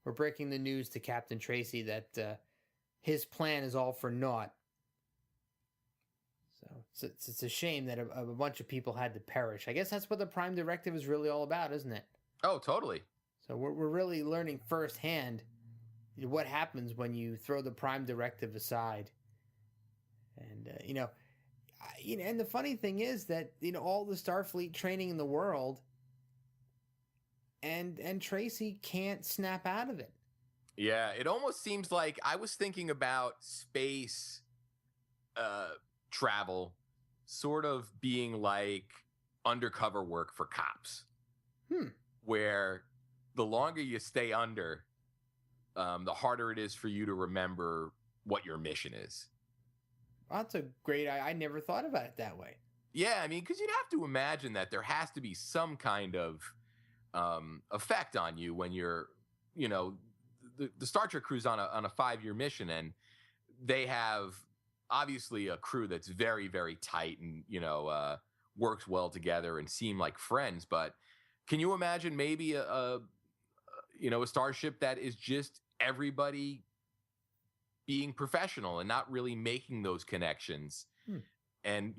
We're breaking the news to Captain Tracy that his plan is all for naught. So it's a shame that a bunch of people had to perish. I guess that's what the Prime Directive is really all about, isn't it? Oh, totally. So we're really learning firsthand what happens when you throw the Prime Directive aside. And, and the funny thing is that, all the Starfleet training in the world, and Tracy can't snap out of it. Yeah, it almost seems like I was thinking about space travel sort of being like undercover work for cops. Where the longer you stay under, the harder it is for you to remember what your mission is. That's a great... I never thought about it that way. Yeah, I mean, because you'd have to imagine that there has to be some kind of effect on you when you're, the Star Trek crew's on a 5-year mission, and they have obviously a crew that's very, very tight and, works well together and seem like friends. But can you imagine maybe a starship that is just everybody being professional and not really making those connections, and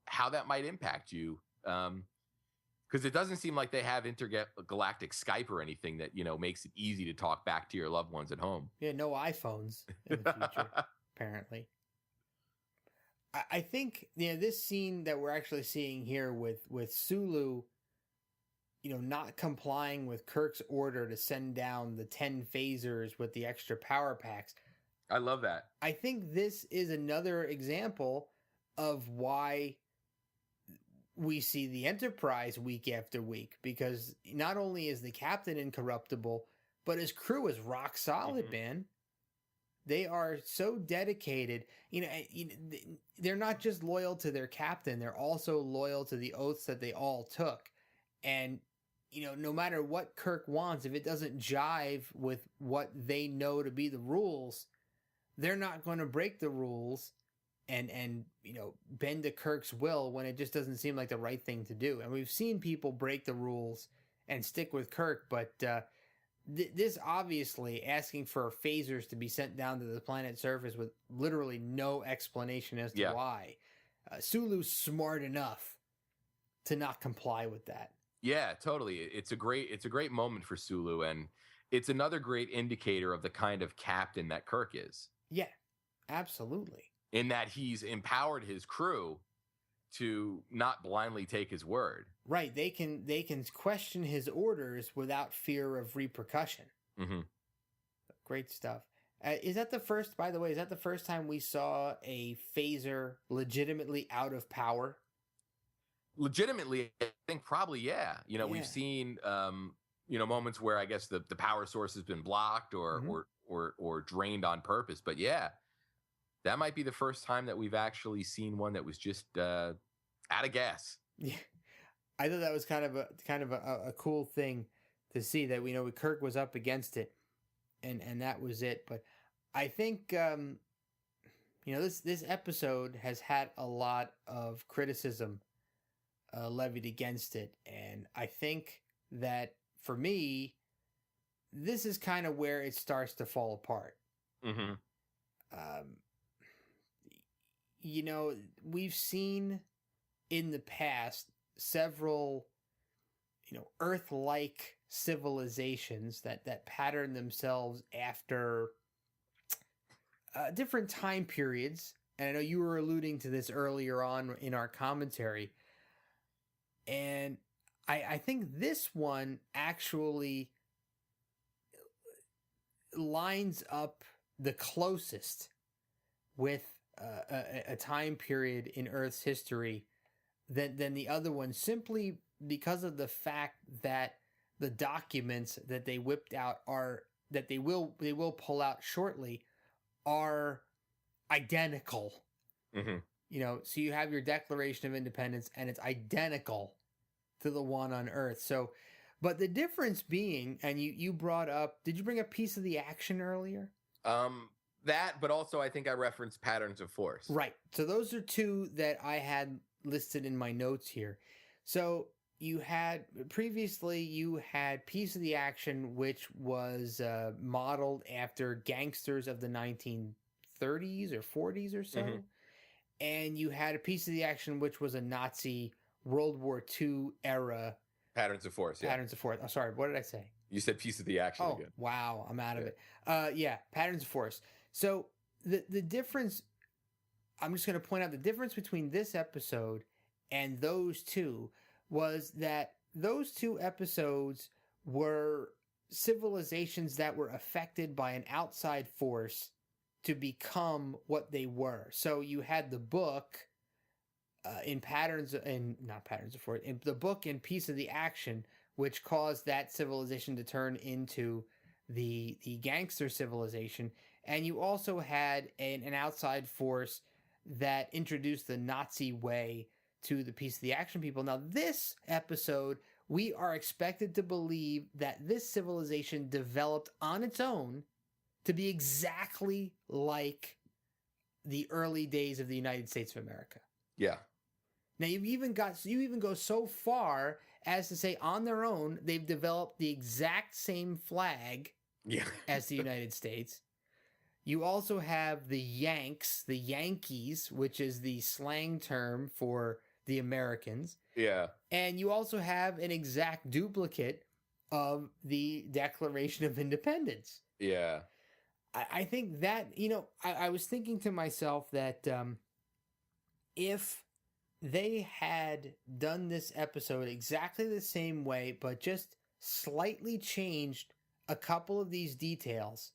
how that might impact you? Because it doesn't seem like they have intergalactic Skype or anything that makes it easy to talk back to your loved ones at home. Yeah, no iPhones in the future, apparently. I think this scene that we're actually seeing here with Sulu, not complying with Kirk's order to send down the 10 phasers with the extra power packs. I love that. I think this is another example of why we see the Enterprise week after week, because not only is the captain incorruptible, but his crew is rock solid, man. They are so dedicated. They're not just loyal to their captain, they're also loyal to the oaths that they all took. And, no matter what Kirk wants, if it doesn't jive with what they know to be the rules, they're not going to break the rules and bend to Kirk's will when it just doesn't seem like the right thing to do. And we've seen people break the rules and stick with Kirk, but this obviously asking for phasers to be sent down to the planet's surface with literally no explanation as to why. Sulu's smart enough to not comply with that. Yeah, totally. It's a great moment for Sulu, and it's another great indicator of the kind of captain that Kirk is. Yeah, absolutely. In that he's empowered his crew to not blindly take his word. Right. They can question his orders without fear of repercussion. Mm-hmm. Great stuff. Is that the first time we saw a phaser legitimately out of power? Legitimately, I think probably, yeah. We've seen, moments where I guess the power source has been blocked or drained on purpose. But yeah, that might be the first time that we've actually seen one that was just out of gas. Yeah, I thought that was kind of a cool thing to see, that Kirk was up against it, and that was it. But I think this episode has had a lot of criticism levied against it, and I think that for me, this is kind of where it starts to fall apart. Mm-hmm. We've seen in the past several, Earth-like civilizations that pattern themselves after different time periods. And I know you were alluding to this earlier on in our commentary. And I think this one actually lines up the closest with a time period in Earth's history than the other one, simply because of the fact that the documents that they whipped out that they will pull out shortly are identical. Mm-hmm. So you have your Declaration of Independence, and it's identical to the one on Earth. So, but the difference being, and you brought up, did you bring a piece of the action earlier? That, but also I think I referenced Patterns of Force. Right. So those are two that I had listed in my notes here. So you had Piece of the Action, which was modeled after gangsters of the 1930s or 40s or so. Mm-hmm. And you had a Piece of the Action, which was a Nazi World War II era. Patterns of Force, yeah. Patterns of Force. Oh, sorry, what did I say? You said Piece of the Action again. Oh, wow, I'm out of it. Patterns of Force. So the difference, I'm just going to point out the difference between this episode and those two was that those two episodes were civilizations that were affected by an outside force to become what they were. So you had the book in the book in Piece of the Action, which caused that civilization to turn into the gangster civilization. And you also had an outside force that introduced the Nazi way to the Piece of the Action people. Now, this episode, we are expected to believe that this civilization developed on its own to be exactly like the early days of the United States of America. Yeah. Now you even go so far as to say on their own they've developed the exact same flag Yeah. as the United States. You also have the Yankees, which is the slang term for the Americans. Yeah. And you also have an exact duplicate of the Declaration of Independence. Yeah. I think that, I was thinking to myself that if they had done this episode exactly the same way, but just slightly changed a couple of these details,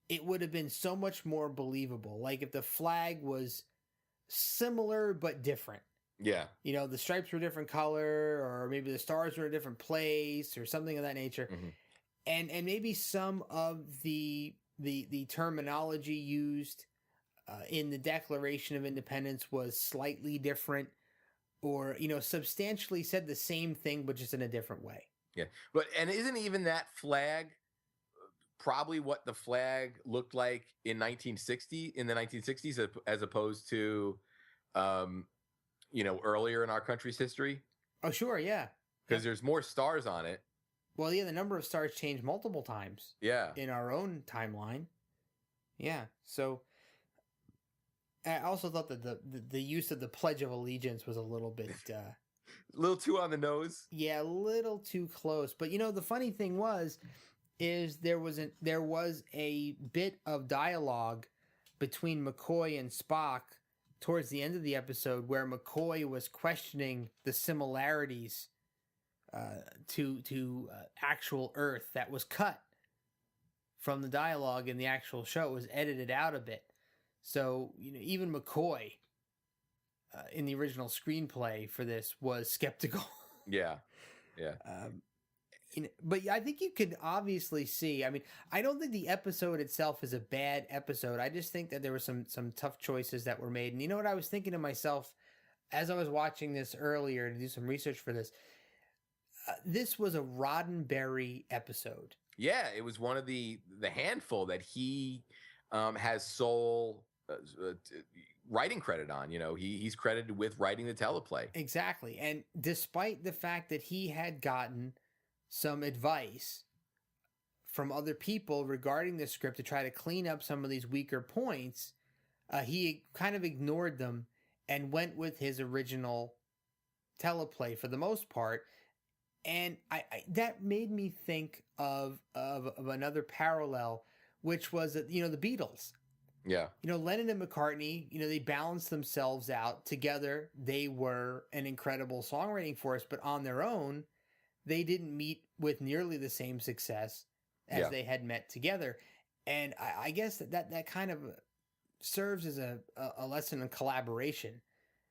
it would have been so much more believable. Like if the flag was similar but different. Yeah. The stripes were a different color, or maybe the stars were in a different place, or something of that nature. Mm-hmm. And maybe some of the terminology used in the Declaration of Independence was slightly different, or substantially said the same thing but just in a different way. Yeah. And isn't even that flag probably what the flag looked like in the 1960s as opposed to earlier in our country's history? Oh, sure, yeah. Because there's more stars on it. Well, yeah, the number of stars changed multiple times. Yeah. In our own timeline. Yeah. So I also thought that the use of the Pledge of Allegiance was a little bit a little too on the nose. Yeah, a little too close. But the funny thing is there was a bit of dialogue between McCoy and Spock towards the end of the episode where McCoy was questioning the similarities to actual Earth that was cut from the dialogue in the actual show. It was edited out a bit. So, even McCoy in the original screenplay for this was skeptical. Yeah. Yeah. But I think you could obviously see, I don't think the episode itself is a bad episode. I just think that there were some tough choices that were made. And you know what I was thinking to myself as I was watching this earlier to do some research for this? This was a Roddenberry episode. Yeah, it was one of the handful that he has sole writing credit on. He's credited with writing the teleplay. Exactly. And despite the fact that he had gotten some advice from other people regarding the script to try to clean up some of these weaker points, he kind of ignored them and went with his original teleplay for the most part. And I that made me think of another parallel, which was the Beatles. Yeah. Lennon and McCartney, they balanced themselves out together. They were an incredible songwriting force, but on their own, they didn't meet with nearly the same success as they had met together. And I guess that kind of serves as a lesson in collaboration.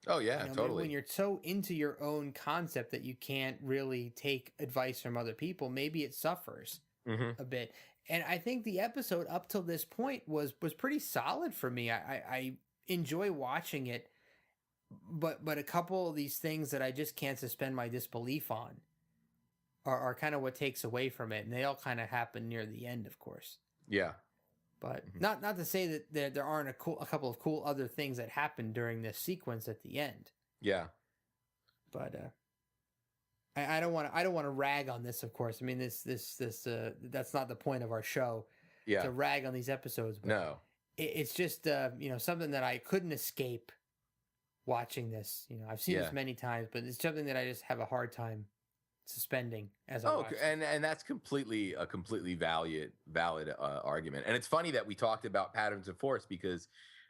Oh, yeah, totally. When you're so into your own concept that you can't really take advice from other people, maybe it suffers a bit. And I think the episode up till this point was pretty solid for me. I enjoy watching it, but a couple of these things that I just can't suspend my disbelief on are kind of what takes away from it. And they all kind of happen near the end, of course. Yeah. But not to say that there aren't a couple of cool other things that happen during this sequence at the end. Yeah. But I don't want to rag on this, of course. I mean, this that's not the point of our show. Yeah. To rag on these episodes. But no. It's just something that I couldn't escape watching this. I've seen this many times, but it's something that I just have a hard time suspending as I watch. And that's a completely valid argument. And it's funny that we talked about patterns of force because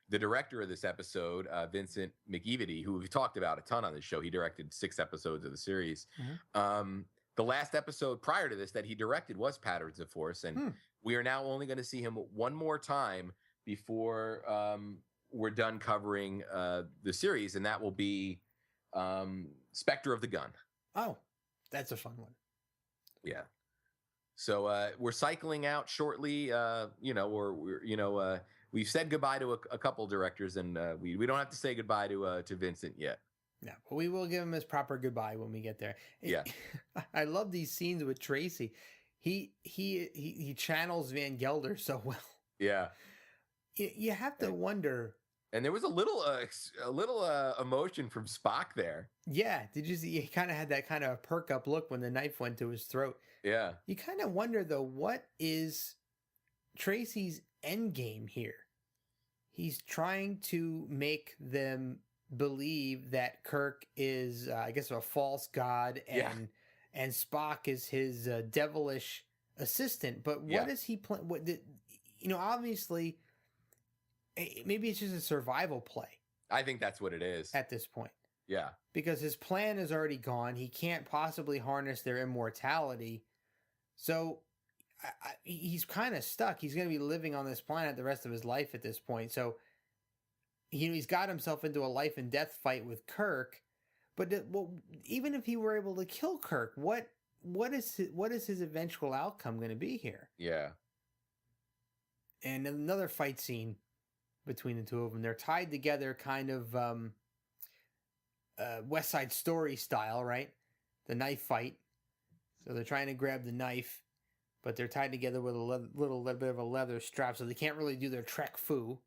the director of this episode, Vincent McEvedy, who we've talked about a ton on this show, he directed 6 episodes of the series. The last episode prior to this that he directed was Patterns of Force, and we are now only going to see him one more time before we're done covering the series, and that will be Spectre of the Gun. Oh, that's a fun one. Yeah. So we're cycling out shortly. We've said goodbye to a couple directors, and we don't have to say goodbye to Vincent yet. No, but we will give him his proper goodbye when we get there. Yeah. I love these scenes with Tracy. He channels Van Gelder so well. Yeah. You have to wonder. And there was a little emotion from Spock there. Yeah, did you see? He kind of had that kind of perk up look when the knife went to his throat. Yeah. You kind of wonder though, what is Tracy's end game here? He's trying to make them believe that Kirk is, I guess, a false god, and Spock is his devilish assistant. But what is he plan? What did, obviously, maybe it's just a survival play. I think that's what it is at this point. Yeah, because his plan is already gone. He can't possibly harness their immortality, so he's kind of stuck. He's going to be living on this planet the rest of his life at this point. So, he's got himself into a life and death fight with Kirk. But even if he were able to kill Kirk, what is his eventual outcome going to be here? Yeah. And another fight scene between the two of them. They're tied together, kind of West Side Story style, right? The knife fight. So they're trying to grab the knife, but they're tied together with a little bit of a leather strap, so they can't really do their trek foo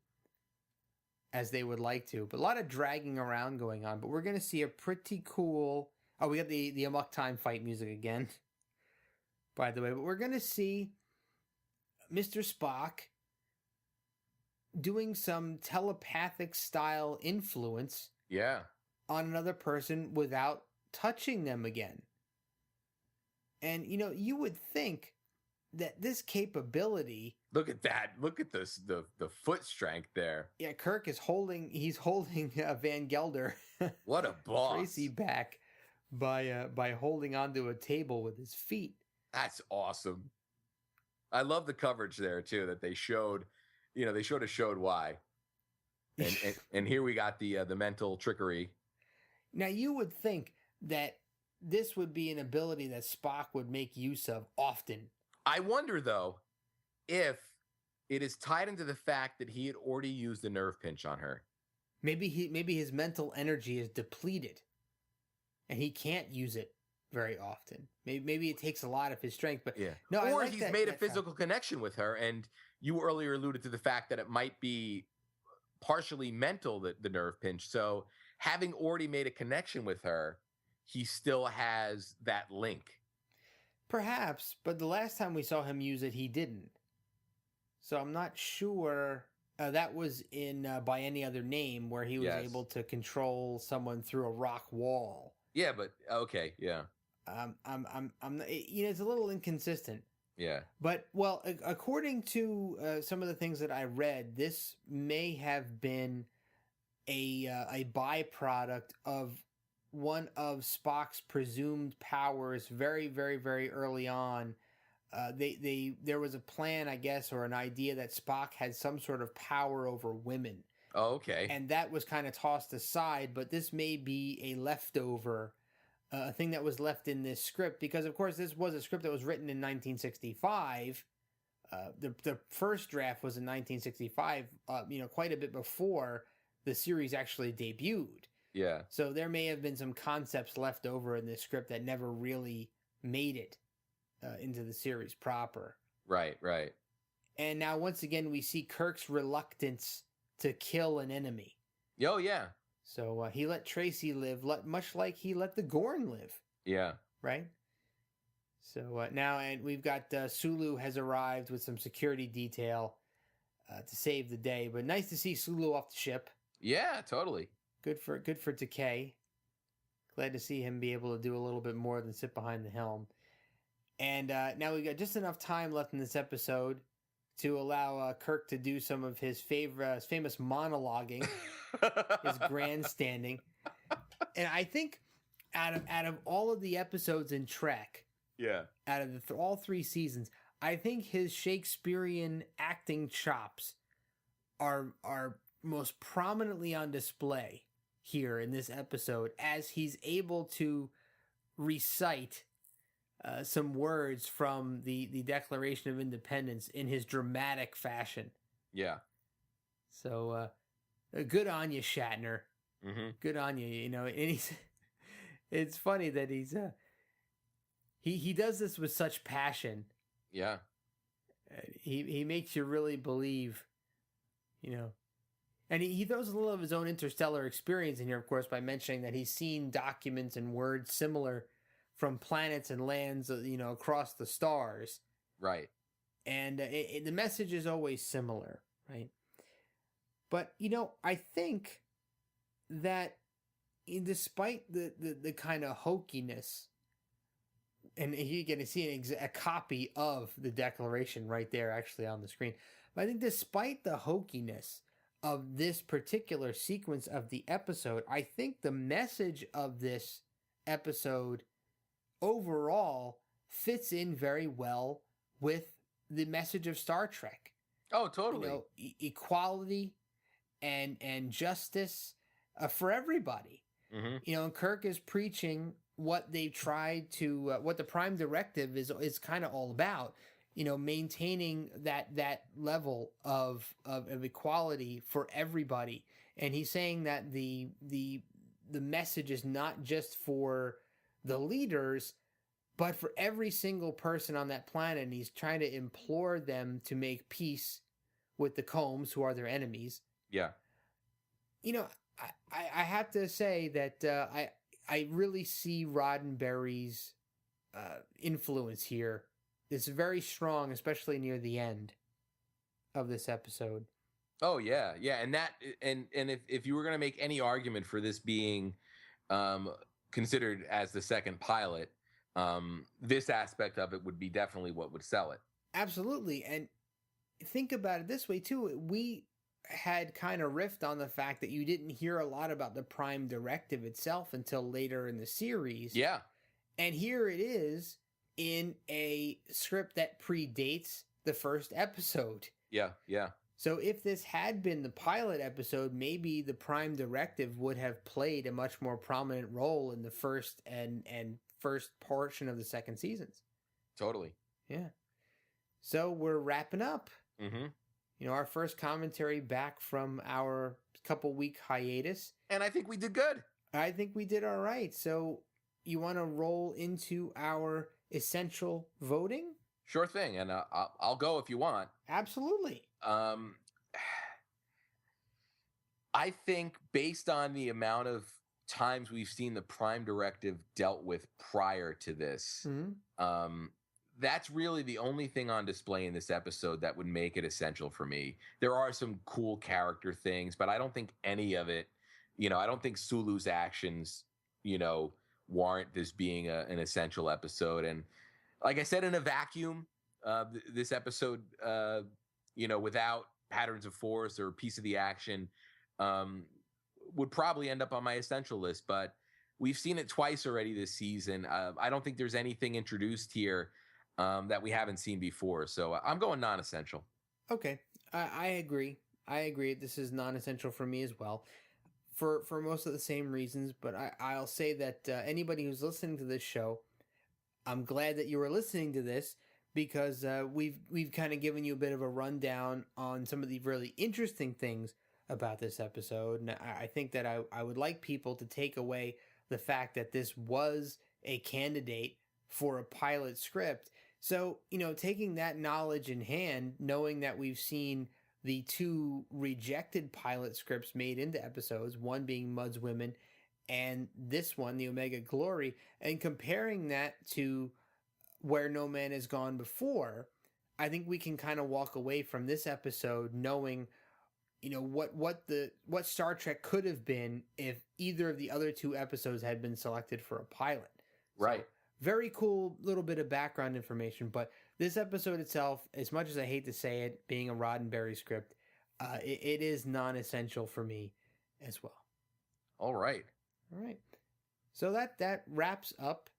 as they would like to. But a lot of dragging around going on. But we're going to see a pretty cool... Oh, we got the Amok Time fight music again, by the way. But we're going to see Mr. Spock doing some telepathic style influence on another person without touching them again. And, you would think that this capability... Look at that. Look at this, the foot strength there. Yeah, Kirk is holding Van Gelder. What a boss. Tracy back by holding onto a table with his feet. That's awesome. I love the coverage there, too, that they showed, they showed why. And here we got the mental trickery. Now, you would think that this would be an ability that Spock would make use of often. I wonder, though, if it is tied into the fact that he had already used the nerve pinch on her. Maybe his mental energy is depleted, and he can't use it very often. Maybe it takes a lot of his strength, but no. Or he's made a physical connection with her, and you earlier alluded to the fact that it might be partially mental, the nerve pinch. So having already made a connection with her, he still has that link. Perhaps, but the last time we saw him use it, he didn't. So I'm not sure that was in By Any Other Name, where he was able to control someone through a rock wall. Yeah, but okay, yeah. I'm it's a little inconsistent. Yeah. But well, according to some of the things that I read, this may have been a byproduct of one of Spock's presumed powers very, very, very early on. There was a plan, I guess, or an idea that Spock had some sort of power over women. Oh, okay. And that was kind of tossed aside, but this may be a leftover, a thing that was left in this script, because of course this was a script that was written in 1965. The first draft was in 1965, quite a bit before the series actually debuted. Yeah. So there may have been some concepts left over in this script that never really made it into the series proper. Right. And now once again we see Kirk's reluctance to kill an enemy. Oh, yeah. So he let Tracy live, much like he let the Gorn live. Yeah. Right? So now, and we've got Sulu has arrived with some security detail to save the day. But nice to see Sulu off the ship. Yeah, totally. Good for Takei. Glad to see him be able to do a little bit more than sit behind the helm. And now we've got just enough time left in this episode to allow Kirk to do some of his famous monologuing, his grandstanding. And I think out of all of the episodes in Trek, out of all 3 seasons, I think his Shakespearean acting chops are most prominently on display here in this episode, as he's able to recite some words from the Declaration of Independence in his dramatic fashion. Yeah. So good on you, Shatner. Mm-hmm. Good on you. And it's funny that he does this with such passion. Yeah. He makes you really believe, you know. And he throws a little of his own interstellar experience in here, of course, by mentioning that he's seen documents and words similar from planets and lands, across the stars. Right. And the message is always similar, right? But, I think that despite the kind of hokiness, and you're going to see a copy of the Declaration right there actually on the screen, but I think despite the hokiness of this particular sequence of the episode, I think the message of this episode overall fits in very well with the message of Star Trek. Oh, totally. Equality and justice for everybody. Mm-hmm. And Kirk is preaching what they tried to, what the Prime Directive is kind of all about. Maintaining that level of equality for everybody. And he's saying that the message is not just for the leaders, but for every single person on that planet. And he's trying to implore them to make peace with the Combs, who are their enemies. Yeah. I have to say that I really see Roddenberry's influence here. It's very strong, especially near the end of this episode. Oh yeah, and that and if you were going to make any argument for this being considered as the second pilot, this aspect of it would be definitely what would sell it. Absolutely, and think about it this way too. We had kind of riffed on the fact that you didn't hear a lot about the Prime Directive itself until later in the series. Yeah, and here it is in a script that predates the first episode. Yeah. So if this had been the pilot episode, maybe the Prime Directive would have played a much more prominent role in the first and first portion of the second seasons. Totally. Yeah. So we're wrapping up. Mm-hmm. Our first commentary back from our couple-week hiatus. And I think we did good. I think we did all right. So you want to roll into our essential voting? Sure thing, and I'll go if you want. Absolutely. I think based on the amount of times we've seen the Prime Directive dealt with prior to this, that's really the only thing on display in this episode that would make it essential for me. There are some cool character things, but I don't think any of it, I don't think Sulu's actions, warrant this being an essential episode. And like I said, in a vacuum, this episode, without Patterns of Force or Piece of the Action, would probably end up on my essential list. But we've seen it twice already this season. I don't think there's anything introduced here that we haven't seen before. So I'm going non-essential. Okay. I agree. This is non-essential for me as well. For most of the same reasons, but I'll say that anybody who's listening to this show, I'm glad that you were listening to this, because we've kind of given you a bit of a rundown on some of the really interesting things about this episode. And I think that I would like people to take away the fact that this was a candidate for a pilot script. So, taking that knowledge in hand, knowing that we've seen the two rejected pilot scripts made into episodes, one being Mud's Women and this one, the Omega Glory, and comparing that to Where No Man Has Gone Before, I think we can kind of walk away from this episode knowing, what Star Trek could have been if either of the other two episodes had been selected for a pilot. Right. So, very cool little bit of background information, but this episode itself, as much as I hate to say it, being a Roddenberry script, it is non-essential for me as well. All right. So that wraps up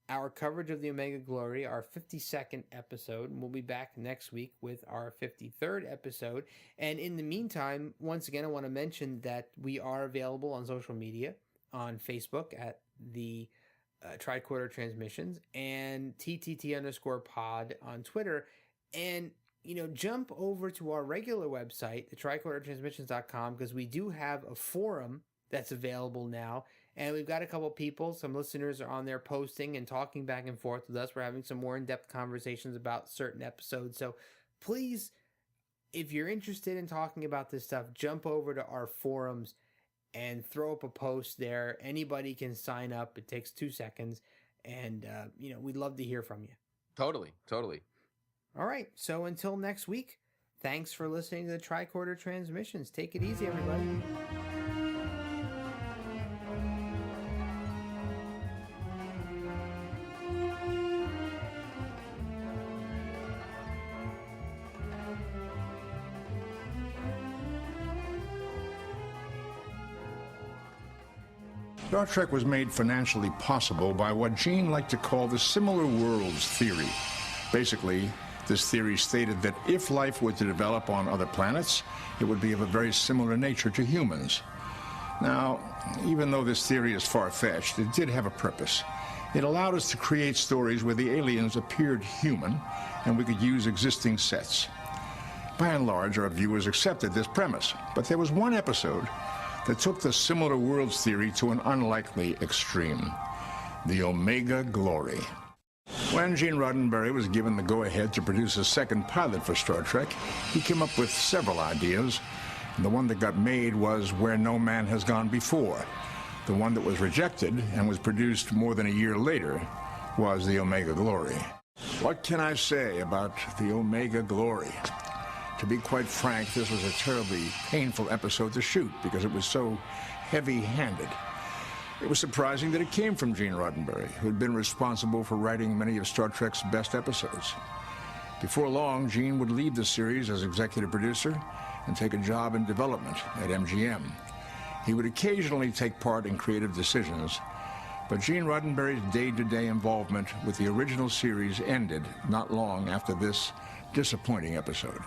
our coverage of the Omega Glory, our 52nd episode, and we'll be back next week with our 53rd episode. And in the meantime, once again, I want to mention that we are available on social media, on Facebook at the Tricorder Transmissions, and TTT_pod on Twitter. And, jump over to our regular website, the tricordertransmissions.com, because we do have a forum that's available now. And we've got a couple people, some listeners are on there posting and talking back and forth with us. We're having some more in-depth conversations about certain episodes. So please, if you're interested in talking about this stuff, jump over to our forums and throw up a post there. Anybody can sign up. It takes 2 seconds. And, we'd love to hear from you. Totally. All right. So until next week, thanks for listening to the Tricorder Transmissions. Take it easy, everybody. Star Trek was made financially possible by what Gene liked to call the similar worlds theory. Basically, this theory stated that if life were to develop on other planets, it would be of a very similar nature to humans. Now, even though this theory is far-fetched, it did have a purpose. It allowed us to create stories where the aliens appeared human, and we could use existing sets. By and large, our viewers accepted this premise, but there was one episode that took the similar worlds theory to an unlikely extreme: the Omega Glory. When Gene Roddenberry was given the go-ahead to produce a second pilot for Star Trek, he came up with several ideas. And the one that got made was Where No Man Has Gone Before. The one that was rejected and was produced more than a year later was the Omega Glory. What can I say about the Omega Glory? To be quite frank, this was a terribly painful episode to shoot because it was so heavy-handed. It was surprising that it came from Gene Roddenberry, who had been responsible for writing many of Star Trek's best episodes. Before long, Gene would leave the series as executive producer and take a job in development at MGM. He would occasionally take part in creative decisions, but Gene Roddenberry's day-to-day involvement with the original series ended not long after this disappointing episode.